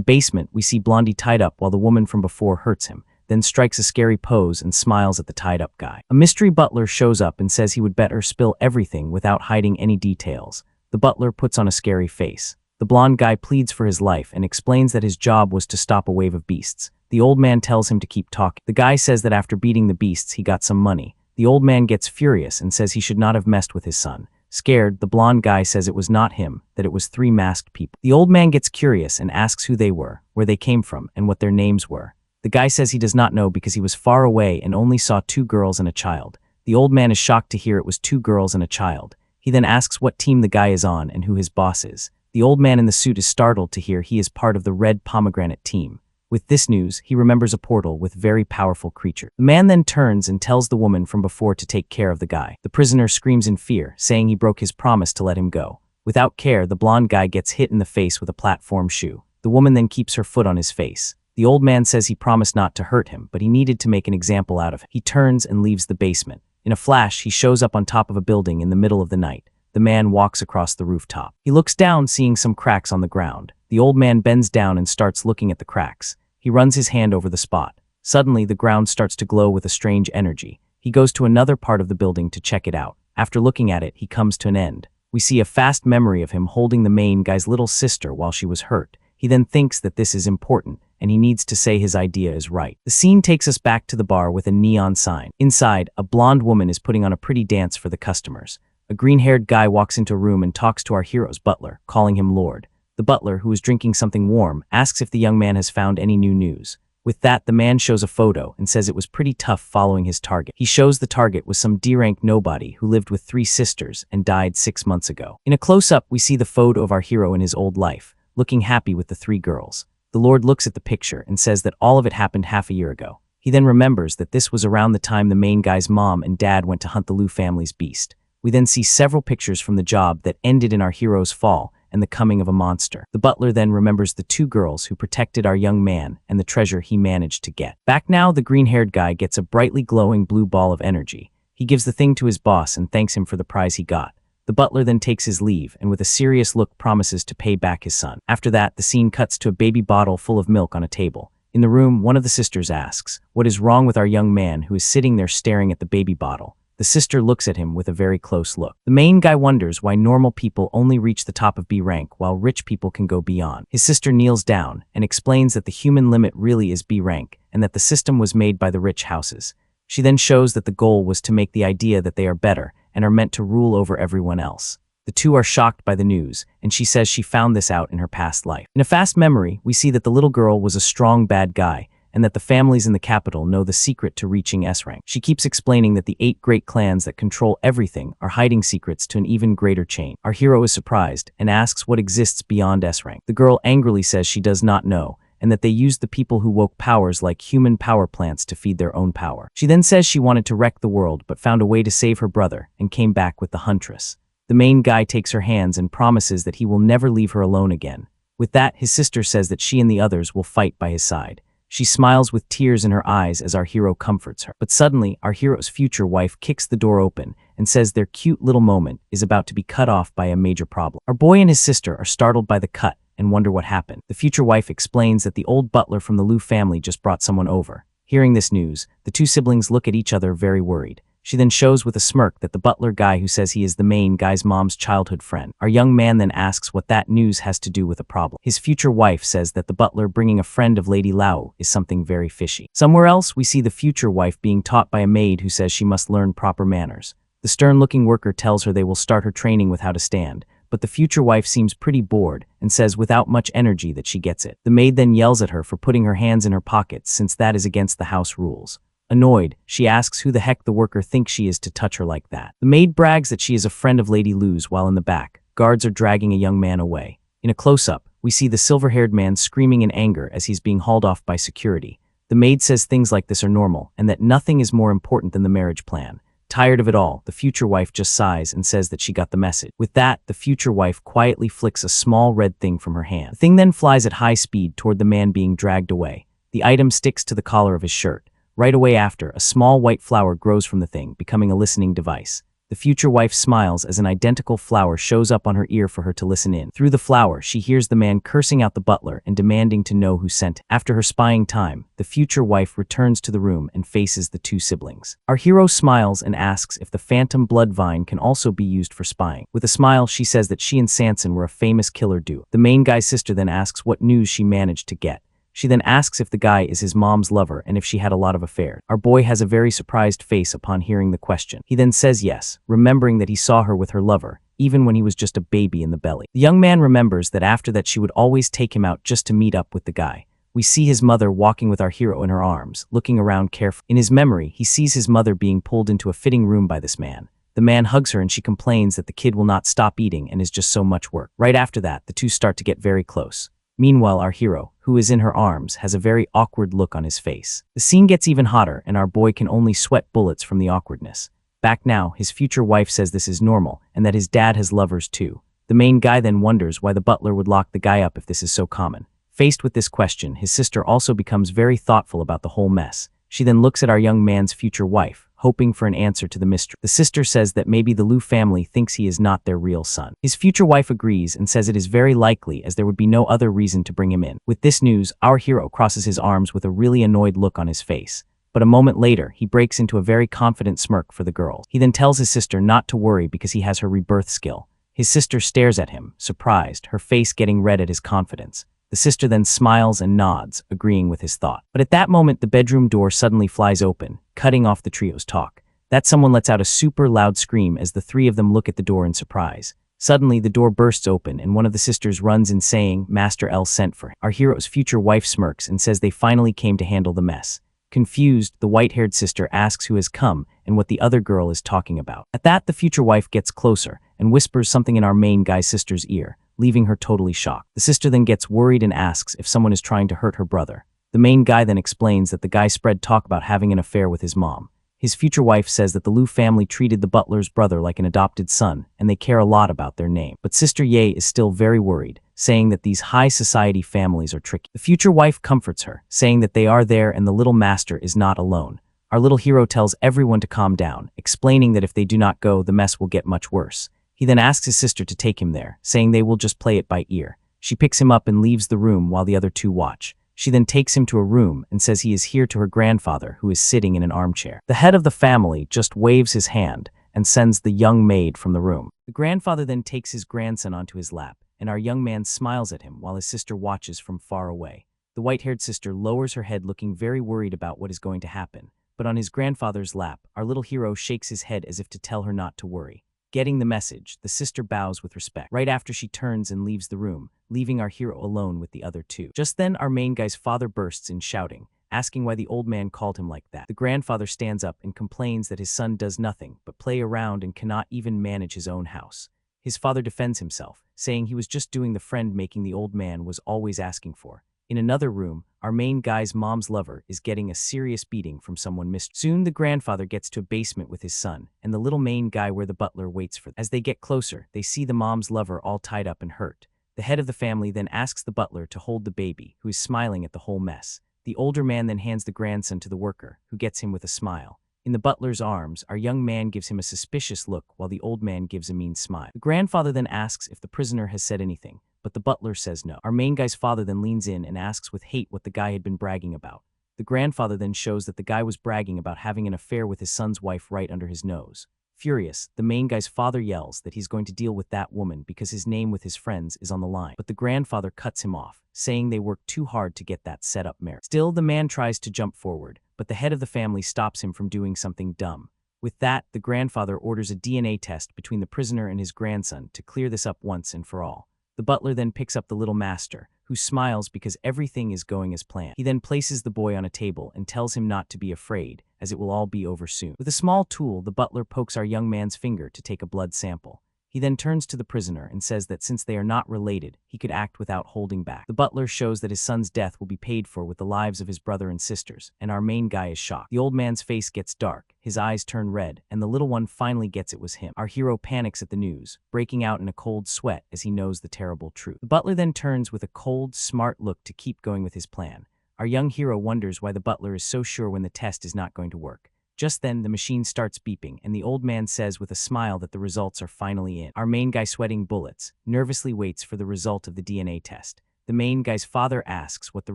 basement, we see Blondie tied up while the woman from before hurts him, then strikes a scary pose and smiles at the tied-up guy. A mystery butler shows up and says he would better spill everything without hiding any details. The butler puts on a scary face. The blonde guy pleads for his life and explains that his job was to stop a wave of beasts. The old man tells him to keep talking. The guy says that after beating the beasts, he got some money. The old man gets furious and says he should not have messed with his son. Scared, the blonde guy says it was not him, that it was 3 masked people. The old man gets curious and asks who they were, where they came from, and what their names were. The guy says he does not know because he was far away and only saw 2 girls and a child. The old man is shocked to hear it was 2 girls and a child. He then asks what team the guy is on and who his boss is. The old man in the suit is startled to hear he is part of the red pomegranate team. With this news, he remembers a portal with very powerful creatures. The man then turns and tells the woman from before to take care of the guy. The prisoner screams in fear, saying he broke his promise to let him go. Without care, the blonde guy gets hit in the face with a platform shoe. The woman then keeps her foot on his face. The old man says he promised not to hurt him, but he needed to make an example out of him. He turns and leaves the basement. In a flash, he shows up on top of a building in the middle of the night. The man walks across the rooftop. He looks down, seeing some cracks on the ground. The old man bends down and starts looking at the cracks. He runs his hand over the spot. Suddenly, the ground starts to glow with a strange energy. He goes to another part of the building to check it out. After looking at it, he comes to an end. We see a fast memory of him holding the main guy's little sister while she was hurt. He then thinks that this is important, and he needs to say his idea is right. The scene takes us back to the bar with a neon sign. Inside, a blonde woman is putting on a pretty dance for the customers. A green-haired guy walks into a room and talks to our hero's butler, calling him Lord. The butler, who is drinking something warm, asks if the young man has found any new news. With that, the man shows a photo and says it was pretty tough following his target. He shows the target was some D-rank nobody who lived with 3 sisters and died 6 months ago. In a close-up, we see the photo of our hero in his old life, looking happy with the 3 girls. The Lord looks at the picture and says that all of it happened half a year ago. He then remembers that this was around the time the main guy's mom and dad went to hunt the Liu family's beast. We then see several pictures from the job that ended in our hero's fall and the coming of a monster. The butler then remembers the 2 girls who protected our young man and the treasure he managed to get. Back now, the green-haired guy gets a brightly glowing blue ball of energy. He gives the thing to his boss and thanks him for the prize he got. The butler then takes his leave and with a serious look promises to pay back his son. After that, the scene cuts to a baby bottle full of milk on a table. In the room, one of the sisters asks, "What is wrong with our young man who is sitting there staring at the baby bottle?" The sister looks at him with a very close look. The main guy wonders why normal people only reach the top of B rank while rich people can go beyond. His sister kneels down and explains that the human limit really is B rank and that the system was made by the rich houses. She then shows that the goal was to make the idea that they are better and are meant to rule over everyone else. The 2 are shocked by the news, and she says she found this out in her past life. In a fast memory, we see that the little girl was a strong bad guy, and that the families in the capital know the secret to reaching S rank. She keeps explaining that the 8 great clans that control everything are hiding secrets to an even greater chain. Our hero is surprised and asks what exists beyond S rank. The girl angrily says she does not know, and that they used the people who woke powers like human power plants to feed their own power. She then says she wanted to wreck the world but found a way to save her brother and came back with the huntress. The main guy takes her hands and promises that he will never leave her alone again. With that, his sister says that she and the others will fight by his side. She smiles with tears in her eyes as our hero comforts her. But suddenly, our hero's future wife kicks the door open and says their cute little moment is about to be cut off by a major problem. Our boy and his sister are startled by the cut and wonder what happened. The future wife explains that the old butler from the Liu family just brought someone over. Hearing this news, the 2 siblings look at each other very worried. She then shows with a smirk that the butler guy who says he is the main guy's mom's childhood friend. Our young man then asks what that news has to do with a problem. His future wife says that the butler bringing a friend of Lady Lao is something very fishy. Somewhere else, we see the future wife being taught by a maid who says she must learn proper manners. The stern-looking worker tells her they will start her training with how to stand, but the future wife seems pretty bored and says without much energy that she gets it. The maid then yells at her for putting her hands in her pockets since that is against the house rules. Annoyed, she asks who the heck the worker thinks she is to touch her like that. The maid brags that she is a friend of Lady Lou's while in the back, guards are dragging a young man away. In a close-up, we see the silver-haired man screaming in anger as he's being hauled off by security. The maid says things like this are normal and that nothing is more important than the marriage plan. Tired of it all, the future wife just sighs and says that she got the message. With that, the future wife quietly flicks a small red thing from her hand. The thing then flies at high speed toward the man being dragged away. The item sticks to the collar of his shirt. Right away after, a small white flower grows from the thing, becoming a listening device. The future wife smiles as an identical flower shows up on her ear for her to listen in. Through the flower, she hears the man cursing out the butler and demanding to know who sent him. After her spying time, the future wife returns to the room and faces the two siblings. Our hero smiles and asks if the phantom blood vine can also be used for spying. With a smile, she says that she and Sanson were a famous killer duo. The main guy's sister then asks what news she managed to get. She then asks if the guy is his mom's lover and if she had a lot of affairs. Our boy has a very surprised face upon hearing the question. He then says yes, remembering that he saw her with her lover, even when he was just a baby in the belly. The young man remembers that after that she would always take him out just to meet up with the guy. We see his mother walking with our hero in her arms, looking around carefully. In his memory, he sees his mother being pulled into a fitting room by this man. The man hugs her and she complains that the kid will not stop eating and is just so much work. Right after that, the two start to get very close. Meanwhile, our hero, who is in her arms, has a very awkward look on his face. The scene gets even hotter and our boy can only sweat bullets from the awkwardness. Back now, his future wife says this is normal and that his dad has lovers too. The main guy then wonders why the butler would lock the guy up if this is so common. Faced with this question, his sister also becomes very thoughtful about the whole mess. She then looks at our young man's future wife, hoping for an answer to the mystery. The sister says that maybe the Liu family thinks he is not their real son. His future wife agrees and says it is very likely as there would be no other reason to bring him in. With this news, our hero crosses his arms with a really annoyed look on his face. But a moment later, he breaks into a very confident smirk for the girls. He then tells his sister not to worry because he has her rebirth skill. His sister stares at him, surprised, her face getting red at his confidence. The sister then smiles and nods, agreeing with his thought. But at that moment, the bedroom door suddenly flies open, cutting off the trio's talk. That someone lets out a super loud scream as the three of them look at the door in surprise. Suddenly, the door bursts open and one of the sisters runs in saying, Master L sent for him. Our hero's future wife smirks and says they finally came to handle the mess. Confused, the white-haired sister asks who has come and what the other girl is talking about. At that, the future wife gets closer and whispers something in our main guy's sister's ear, leaving her totally shocked. The sister then gets worried and asks if someone is trying to hurt her brother. The main guy then explains that the guy spread talk about having an affair with his mom. His future wife says that the Liu family treated the butler's brother like an adopted son, and they care a lot about their name. But Sister Ye is still very worried, saying that these high society families are tricky. The future wife comforts her, saying that they are there and the little master is not alone. Our little hero tells everyone to calm down, explaining that if they do not go, the mess will get much worse. He then asks his sister to take him there, saying they will just play it by ear. She picks him up and leaves the room while the other two watch. She then takes him to a room and says he is here to her grandfather, who is sitting in an armchair. The head of the family just waves his hand and sends the young maid from the room. The grandfather then takes his grandson onto his lap, and our young man smiles at him while his sister watches from far away. The white-haired sister lowers her head looking very worried about what is going to happen, but on his grandfather's lap, our little hero shakes his head as if to tell her not to worry. Getting the message, the sister bows with respect. Right after she turns and leaves the room, leaving our hero alone with the other two. Just then, our main guy's father bursts in shouting, asking why the old man called him like that. The grandfather stands up and complains that his son does nothing but play around and cannot even manage his own house. His father defends himself, saying he was just doing the friend-making the old man was always asking for. In another room, our main guy's mom's lover is getting a serious beating from someone missed. Soon, the grandfather gets to a basement with his son, and the little main guy where the butler waits for them. As they get closer, they see the mom's lover all tied up and hurt. The head of the family then asks the butler to hold the baby, who is smiling at the whole mess. The older man then hands the grandson to the worker, who gets him with a smile. In the butler's arms, our young man gives him a suspicious look while the old man gives a mean smile. The grandfather then asks if the prisoner has said anything, but the butler says no. Our main guy's father then leans in and asks with hate what the guy had been bragging about. The grandfather then shows that the guy was bragging about having an affair with his son's wife right under his nose. Furious, the main guy's father yells that he's going to deal with that woman because his name with his friends is on the line. But the grandfather cuts him off, saying they worked too hard to get that set up marriage. Still, the man tries to jump forward, but the head of the family stops him from doing something dumb. With that, the grandfather orders a DNA test between the prisoner and his grandson to clear this up once and for all. The butler then picks up the little master, who smiles because everything is going as planned. He then places the boy on a table and tells him not to be afraid, as it will all be over soon. With a small tool, the butler pokes our young man's finger to take a blood sample. He then turns to the prisoner and says that since they are not related, he could act without holding back. The butler shows that his son's death will be paid for with the lives of his brother and sisters, and our main guy is shocked. The old man's face gets dark, his eyes turn red, and the little one finally gets it was him. Our hero panics at the news, breaking out in a cold sweat as he knows the terrible truth. The butler then turns with a cold, smart look to keep going with his plan. Our young hero wonders why the butler is so sure when the test is not going to work. Just then, the machine starts beeping, and the old man says with a smile that the results are finally in. Our main guy, sweating bullets, nervously waits for the result of the DNA test. The main guy's father asks what the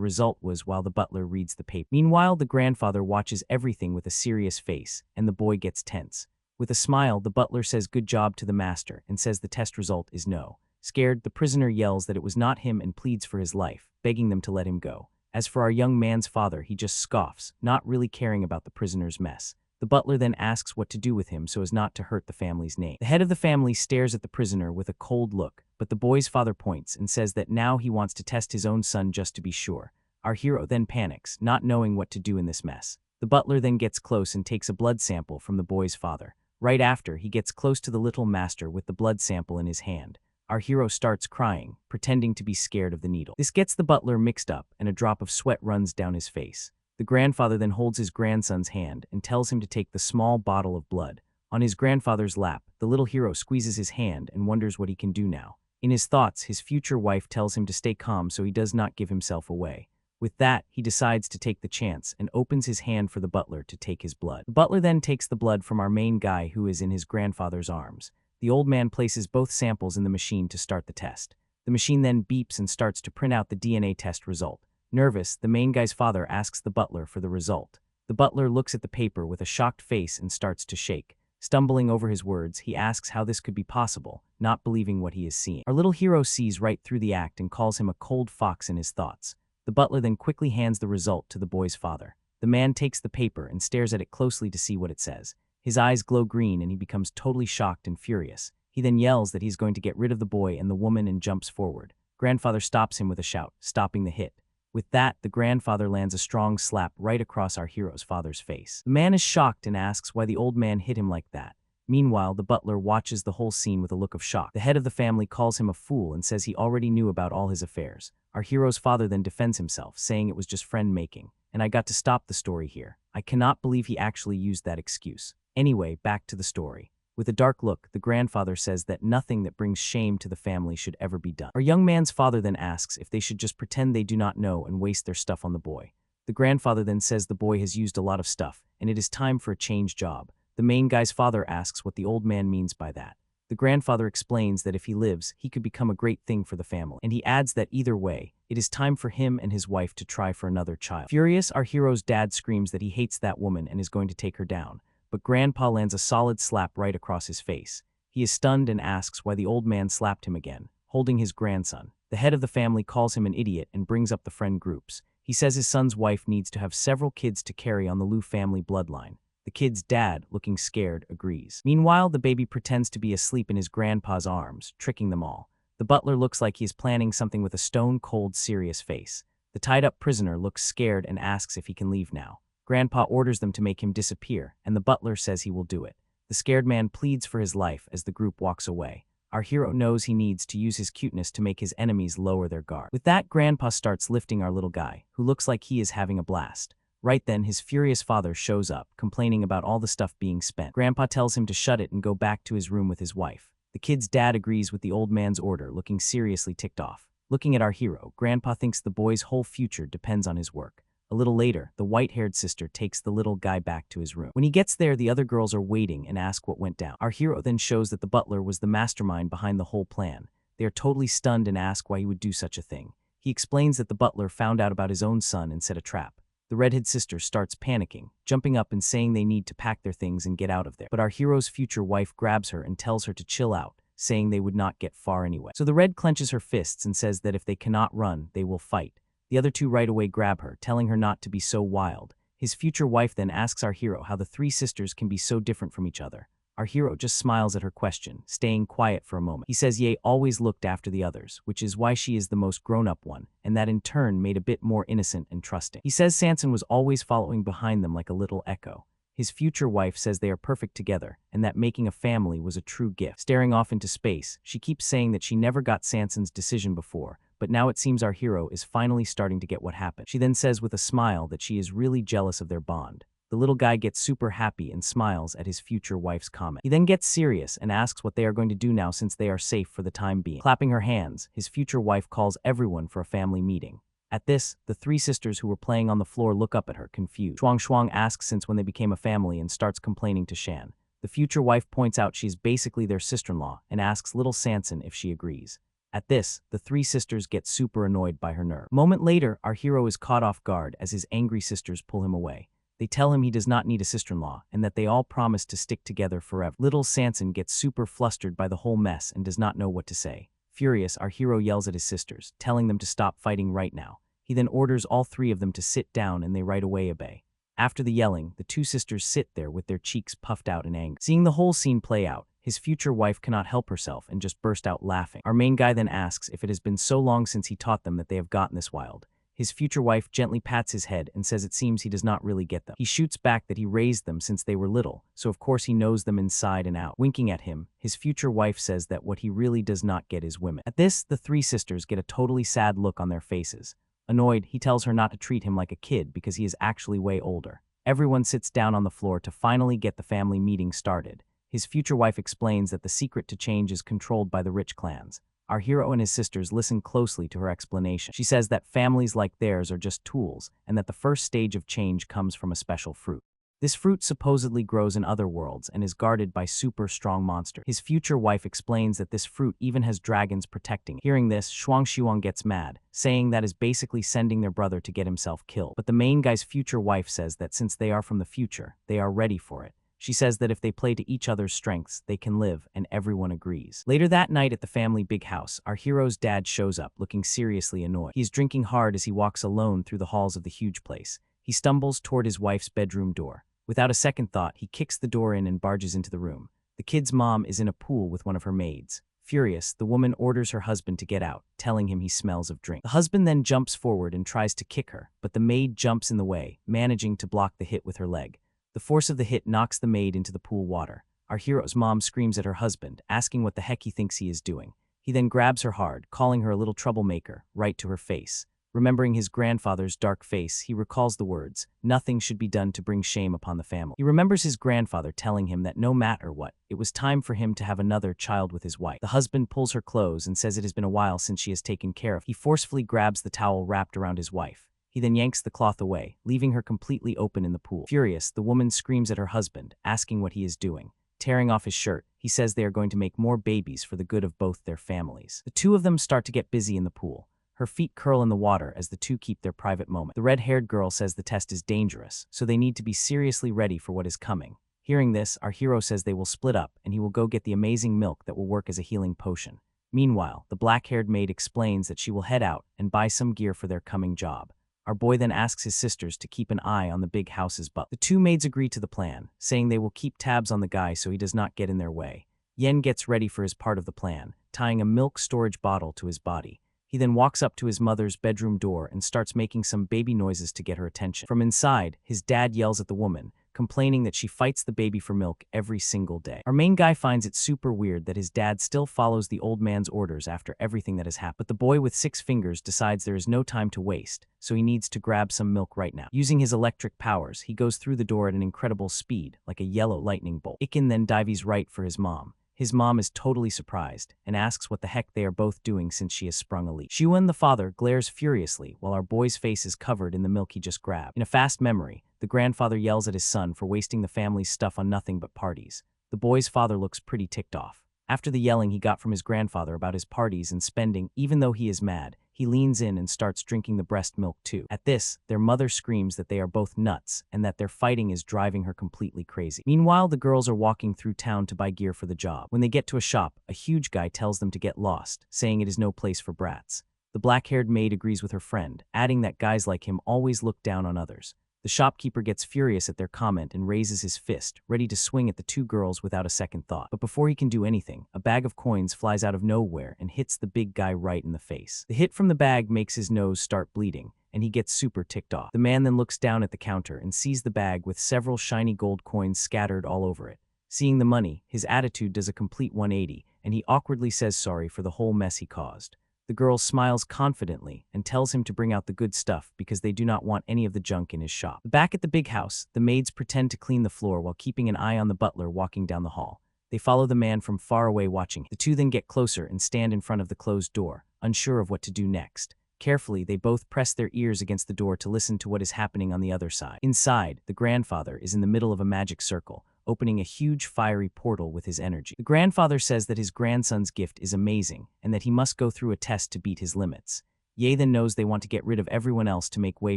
result was while the butler reads the paper. Meanwhile, the grandfather watches everything with a serious face, and the boy gets tense. With a smile, the butler says good job to the master and says the test result is no. Scared, the prisoner yells that it was not him and pleads for his life, begging them to let him go. As for our young man's father, he just scoffs, not really caring about the prisoner's mess. The butler then asks what to do with him so as not to hurt the family's name. The head of the family stares at the prisoner with a cold look, but the boy's father points and says that now he wants to test his own son just to be sure. Our hero then panics, not knowing what to do in this mess. The butler then gets close and takes a blood sample from the boy's father. Right after, he gets close to the little master with the blood sample in his hand. Our hero starts crying, pretending to be scared of the needle. This gets the butler mixed up, and a drop of sweat runs down his face. The grandfather then holds his grandson's hand and tells him to take the small bottle of blood. On his grandfather's lap, the little hero squeezes his hand and wonders what he can do now. In his thoughts, his future wife tells him to stay calm so he does not give himself away. With that, he decides to take the chance and opens his hand for the butler to take his blood. The butler then takes the blood from our main guy who is in his grandfather's arms. The old man places both samples in the machine to start the test. The machine then beeps and starts to print out the DNA test result. Nervous, the main guy's father asks the butler for the result. The butler looks at the paper with a shocked face and starts to shake. Stumbling over his words, he asks how this could be possible, not believing what he is seeing. Our little hero sees right through the act and calls him a cold fox in his thoughts. The butler then quickly hands the result to the boy's father. The man takes the paper and stares at it closely to see what it says. His eyes glow green and he becomes totally shocked and furious. He then yells that he's going to get rid of the boy and the woman and jumps forward. Grandfather stops him with a shout, stopping the hit. With that, the grandfather lands a strong slap right across our hero's father's face. The man is shocked and asks why the old man hit him like that. Meanwhile, the butler watches the whole scene with a look of shock. The head of the family calls him a fool and says he already knew about all his affairs. Our hero's father then defends himself, saying it was just friend-making, and I got to stop the story here. I cannot believe he actually used that excuse. Anyway, back to the story. With a dark look, the grandfather says that nothing that brings shame to the family should ever be done. Our young man's father then asks if they should just pretend they do not know and waste their stuff on the boy. The grandfather then says the boy has used a lot of stuff, and it is time for a change job. The main guy's father asks what the old man means by that. The grandfather explains that if he lives, he could become a great thing for the family, and he adds that either way, it is time for him and his wife to try for another child. Furious, our hero's dad screams that he hates that woman and is going to take her down. But Grandpa lands a solid slap right across his face. He is stunned and asks why the old man slapped him again, holding his grandson. The head of the family calls him an idiot and brings up the friend groups. He says his son's wife needs to have several kids to carry on the Liu family bloodline. The kid's dad, looking scared, agrees. Meanwhile, the baby pretends to be asleep in his grandpa's arms, tricking them all. The butler looks like he is planning something with a stone-cold, serious face. The tied-up prisoner looks scared and asks if he can leave now. Grandpa orders them to make him disappear, and the butler says he will do it. The scared man pleads for his life as the group walks away. Our hero knows he needs to use his cuteness to make his enemies lower their guard. With that, Grandpa starts lifting our little guy, who looks like he is having a blast. Right then, his furious father shows up, complaining about all the stuff being spent. Grandpa tells him to shut it and go back to his room with his wife. The kid's dad agrees with the old man's order, looking seriously ticked off. Looking at our hero, Grandpa thinks the boy's whole future depends on his work. A little later, the white-haired sister takes the little guy back to his room. When he gets there, the other girls are waiting and ask what went down. Our hero then shows that the butler was the mastermind behind the whole plan. They are totally stunned and ask why he would do such a thing. He explains that the butler found out about his own son and set a trap. The redhead sister starts panicking, jumping up and saying they need to pack their things and get out of there. But our hero's future wife grabs her and tells her to chill out, saying they would not get far anyway. So the red clenches her fists and says that if they cannot run, they will fight. The other two right away grab her, telling her not to be so wild. His future wife then asks our hero how the three sisters can be so different from each other. Our hero just smiles at her question, staying quiet for a moment. He says Ye always looked after the others, which is why she is the most grown-up one, and that in turn made a bit more innocent and trusting. He says Sanson was always following behind them like a little echo. His future wife says they are perfect together, and that making a family was a true gift. Staring off into space, she keeps saying that she never got Sanson's decision before, but now it seems our hero is finally starting to get what happened. She then says with a smile that she is really jealous of their bond. The little guy gets super happy and smiles at his future wife's comment. He then gets serious and asks what they are going to do now since they are safe for the time being. Clapping her hands, his future wife calls everyone for a family meeting. At this, the three sisters who were playing on the floor look up at her, confused. Shuang asks since when they became a family and starts complaining to Shan. The future wife points out she is basically their sister-in-law and asks little Sanson if she agrees. At this, the three sisters get super annoyed by her nerve. A moment later, our hero is caught off guard as his angry sisters pull him away. They tell him he does not need a sister-in-law and that they all promise to stick together forever. Little Sanson gets super flustered by the whole mess and does not know what to say. Furious, our hero yells at his sisters, telling them to stop fighting right now. He then orders all three of them to sit down and they right away obey. After the yelling, the two sisters sit there with their cheeks puffed out in anger. Seeing the whole scene play out, his future wife cannot help herself and just burst out laughing. Our main guy then asks if it has been so long since he taught them that they have gotten this wild. His future wife gently pats his head and says it seems he does not really get them. He shoots back that he raised them since they were little, so of course he knows them inside and out. Winking at him, his future wife says that what he really does not get is women. At this, the three sisters get a totally sad look on their faces. Annoyed, he tells her not to treat him like a kid because he is actually way older. Everyone sits down on the floor to finally get the family meeting started. His future wife explains that the secret to change is controlled by the rich clans. Our hero and his sisters listen closely to her explanation. She says that families like theirs are just tools, and that the first stage of change comes from a special fruit. This fruit supposedly grows in other worlds and is guarded by super strong monsters. His future wife explains that this fruit even has dragons protecting it. Hearing this, Shuang gets mad, saying that is basically sending their brother to get himself killed. But the main guy's future wife says that since they are from the future, they are ready for it. She says that if they play to each other's strengths, they can live, and everyone agrees. Later that night at the family big house, our hero's dad shows up, looking seriously annoyed. He is drinking hard as he walks alone through the halls of the huge place. He stumbles toward his wife's bedroom door. Without a second thought, he kicks the door in and barges into the room. The kid's mom is in a pool with one of her maids. Furious, the woman orders her husband to get out, telling him he smells of drink. The husband then jumps forward and tries to kick her, but the maid jumps in the way, managing to block the hit with her leg. The force of the hit knocks the maid into the pool water. Our hero's mom screams at her husband, asking what the heck he thinks he is doing. He then grabs her hard, calling her a little troublemaker, right to her face. Remembering his grandfather's dark face, he recalls the words, "Nothing should be done to bring shame upon the family." He remembers his grandfather telling him that no matter what, it was time for him to have another child with his wife. The husband pulls her clothes and says it has been a while since she has taken care of. He forcefully grabs the towel wrapped around his wife. He then yanks the cloth away, leaving her completely open in the pool. Furious, the woman screams at her husband, asking what he is doing. Tearing off his shirt, he says they are going to make more babies for the good of both their families. The two of them start to get busy in the pool. Her feet curl in the water as the two keep their private moment. The red-haired girl says the test is dangerous, so they need to be seriously ready for what is coming. Hearing this, our hero says they will split up and he will go get the amazing milk that will work as a healing potion. Meanwhile, the black-haired maid explains that she will head out and buy some gear for their coming job. Our boy then asks his sisters to keep an eye on the big house's butler. The two maids agree to the plan, saying they will keep tabs on the guy so he does not get in their way. Yen gets ready for his part of the plan, tying a milk storage bottle to his body. He then walks up to his mother's bedroom door and starts making some baby noises to get her attention. From inside, his dad yells at the woman, complaining that she fights the baby for milk every single day. Our main guy finds it super weird that his dad still follows the old man's orders after everything that has happened. But the boy with 6 fingers decides there is no time to waste, so he needs to grab some milk right now. Using his electric powers, he goes through the door at an incredible speed, like a yellow lightning bolt. Iken then dives right for his mom. His mom is totally surprised and asks what the heck they are both doing since she has sprung a leak. Shuan, the father, glares furiously while our boy's face is covered in the milk he just grabbed. In a fast memory, the grandfather yells at his son for wasting the family's stuff on nothing but parties. The boy's father looks pretty ticked off. After the yelling he got from his grandfather about his parties and spending, even though he is mad, he leans in and starts drinking the breast milk too. At this, their mother screams that they are both nuts and that their fighting is driving her completely crazy. Meanwhile, the girls are walking through town to buy gear for the job. When they get to a shop, a huge guy tells them to get lost, saying it is no place for brats. The black-haired maid agrees with her friend, adding that guys like him always look down on others. The shopkeeper gets furious at their comment and raises his fist, ready to swing at the two girls without a second thought. But before he can do anything, a bag of coins flies out of nowhere and hits the big guy right in the face. The hit from the bag makes his nose start bleeding, and he gets super ticked off. The man then looks down at the counter and sees the bag with several shiny gold coins scattered all over it. Seeing the money, his attitude does a complete 180, and he awkwardly says sorry for the whole mess he caused. The girl smiles confidently and tells him to bring out the good stuff because they do not want any of the junk in his shop. Back at the big house, the maids pretend to clean the floor while keeping an eye on the butler walking down the hall. They follow the man from far away watching. The two then get closer and stand in front of the closed door, unsure of what to do next. Carefully, they both press their ears against the door to listen to what is happening on the other side. Inside, the grandfather is in the middle of a magic circle, opening a huge fiery portal with his energy. The grandfather says that his grandson's gift is amazing and that he must go through a test to beat his limits. Ye then knows they want to get rid of everyone else to make way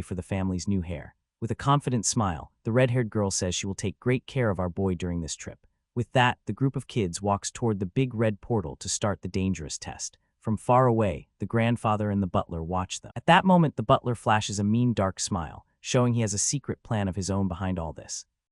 for the family's new heir. With a confident smile, the red-haired girl says she will take great care of our boy during this trip. With that, the group of kids walks toward the big red portal to start the dangerous test. From far away, the grandfather and the butler watch them. At that moment, the butler flashes a mean dark smile, showing he has a secret plan of his own behind all this.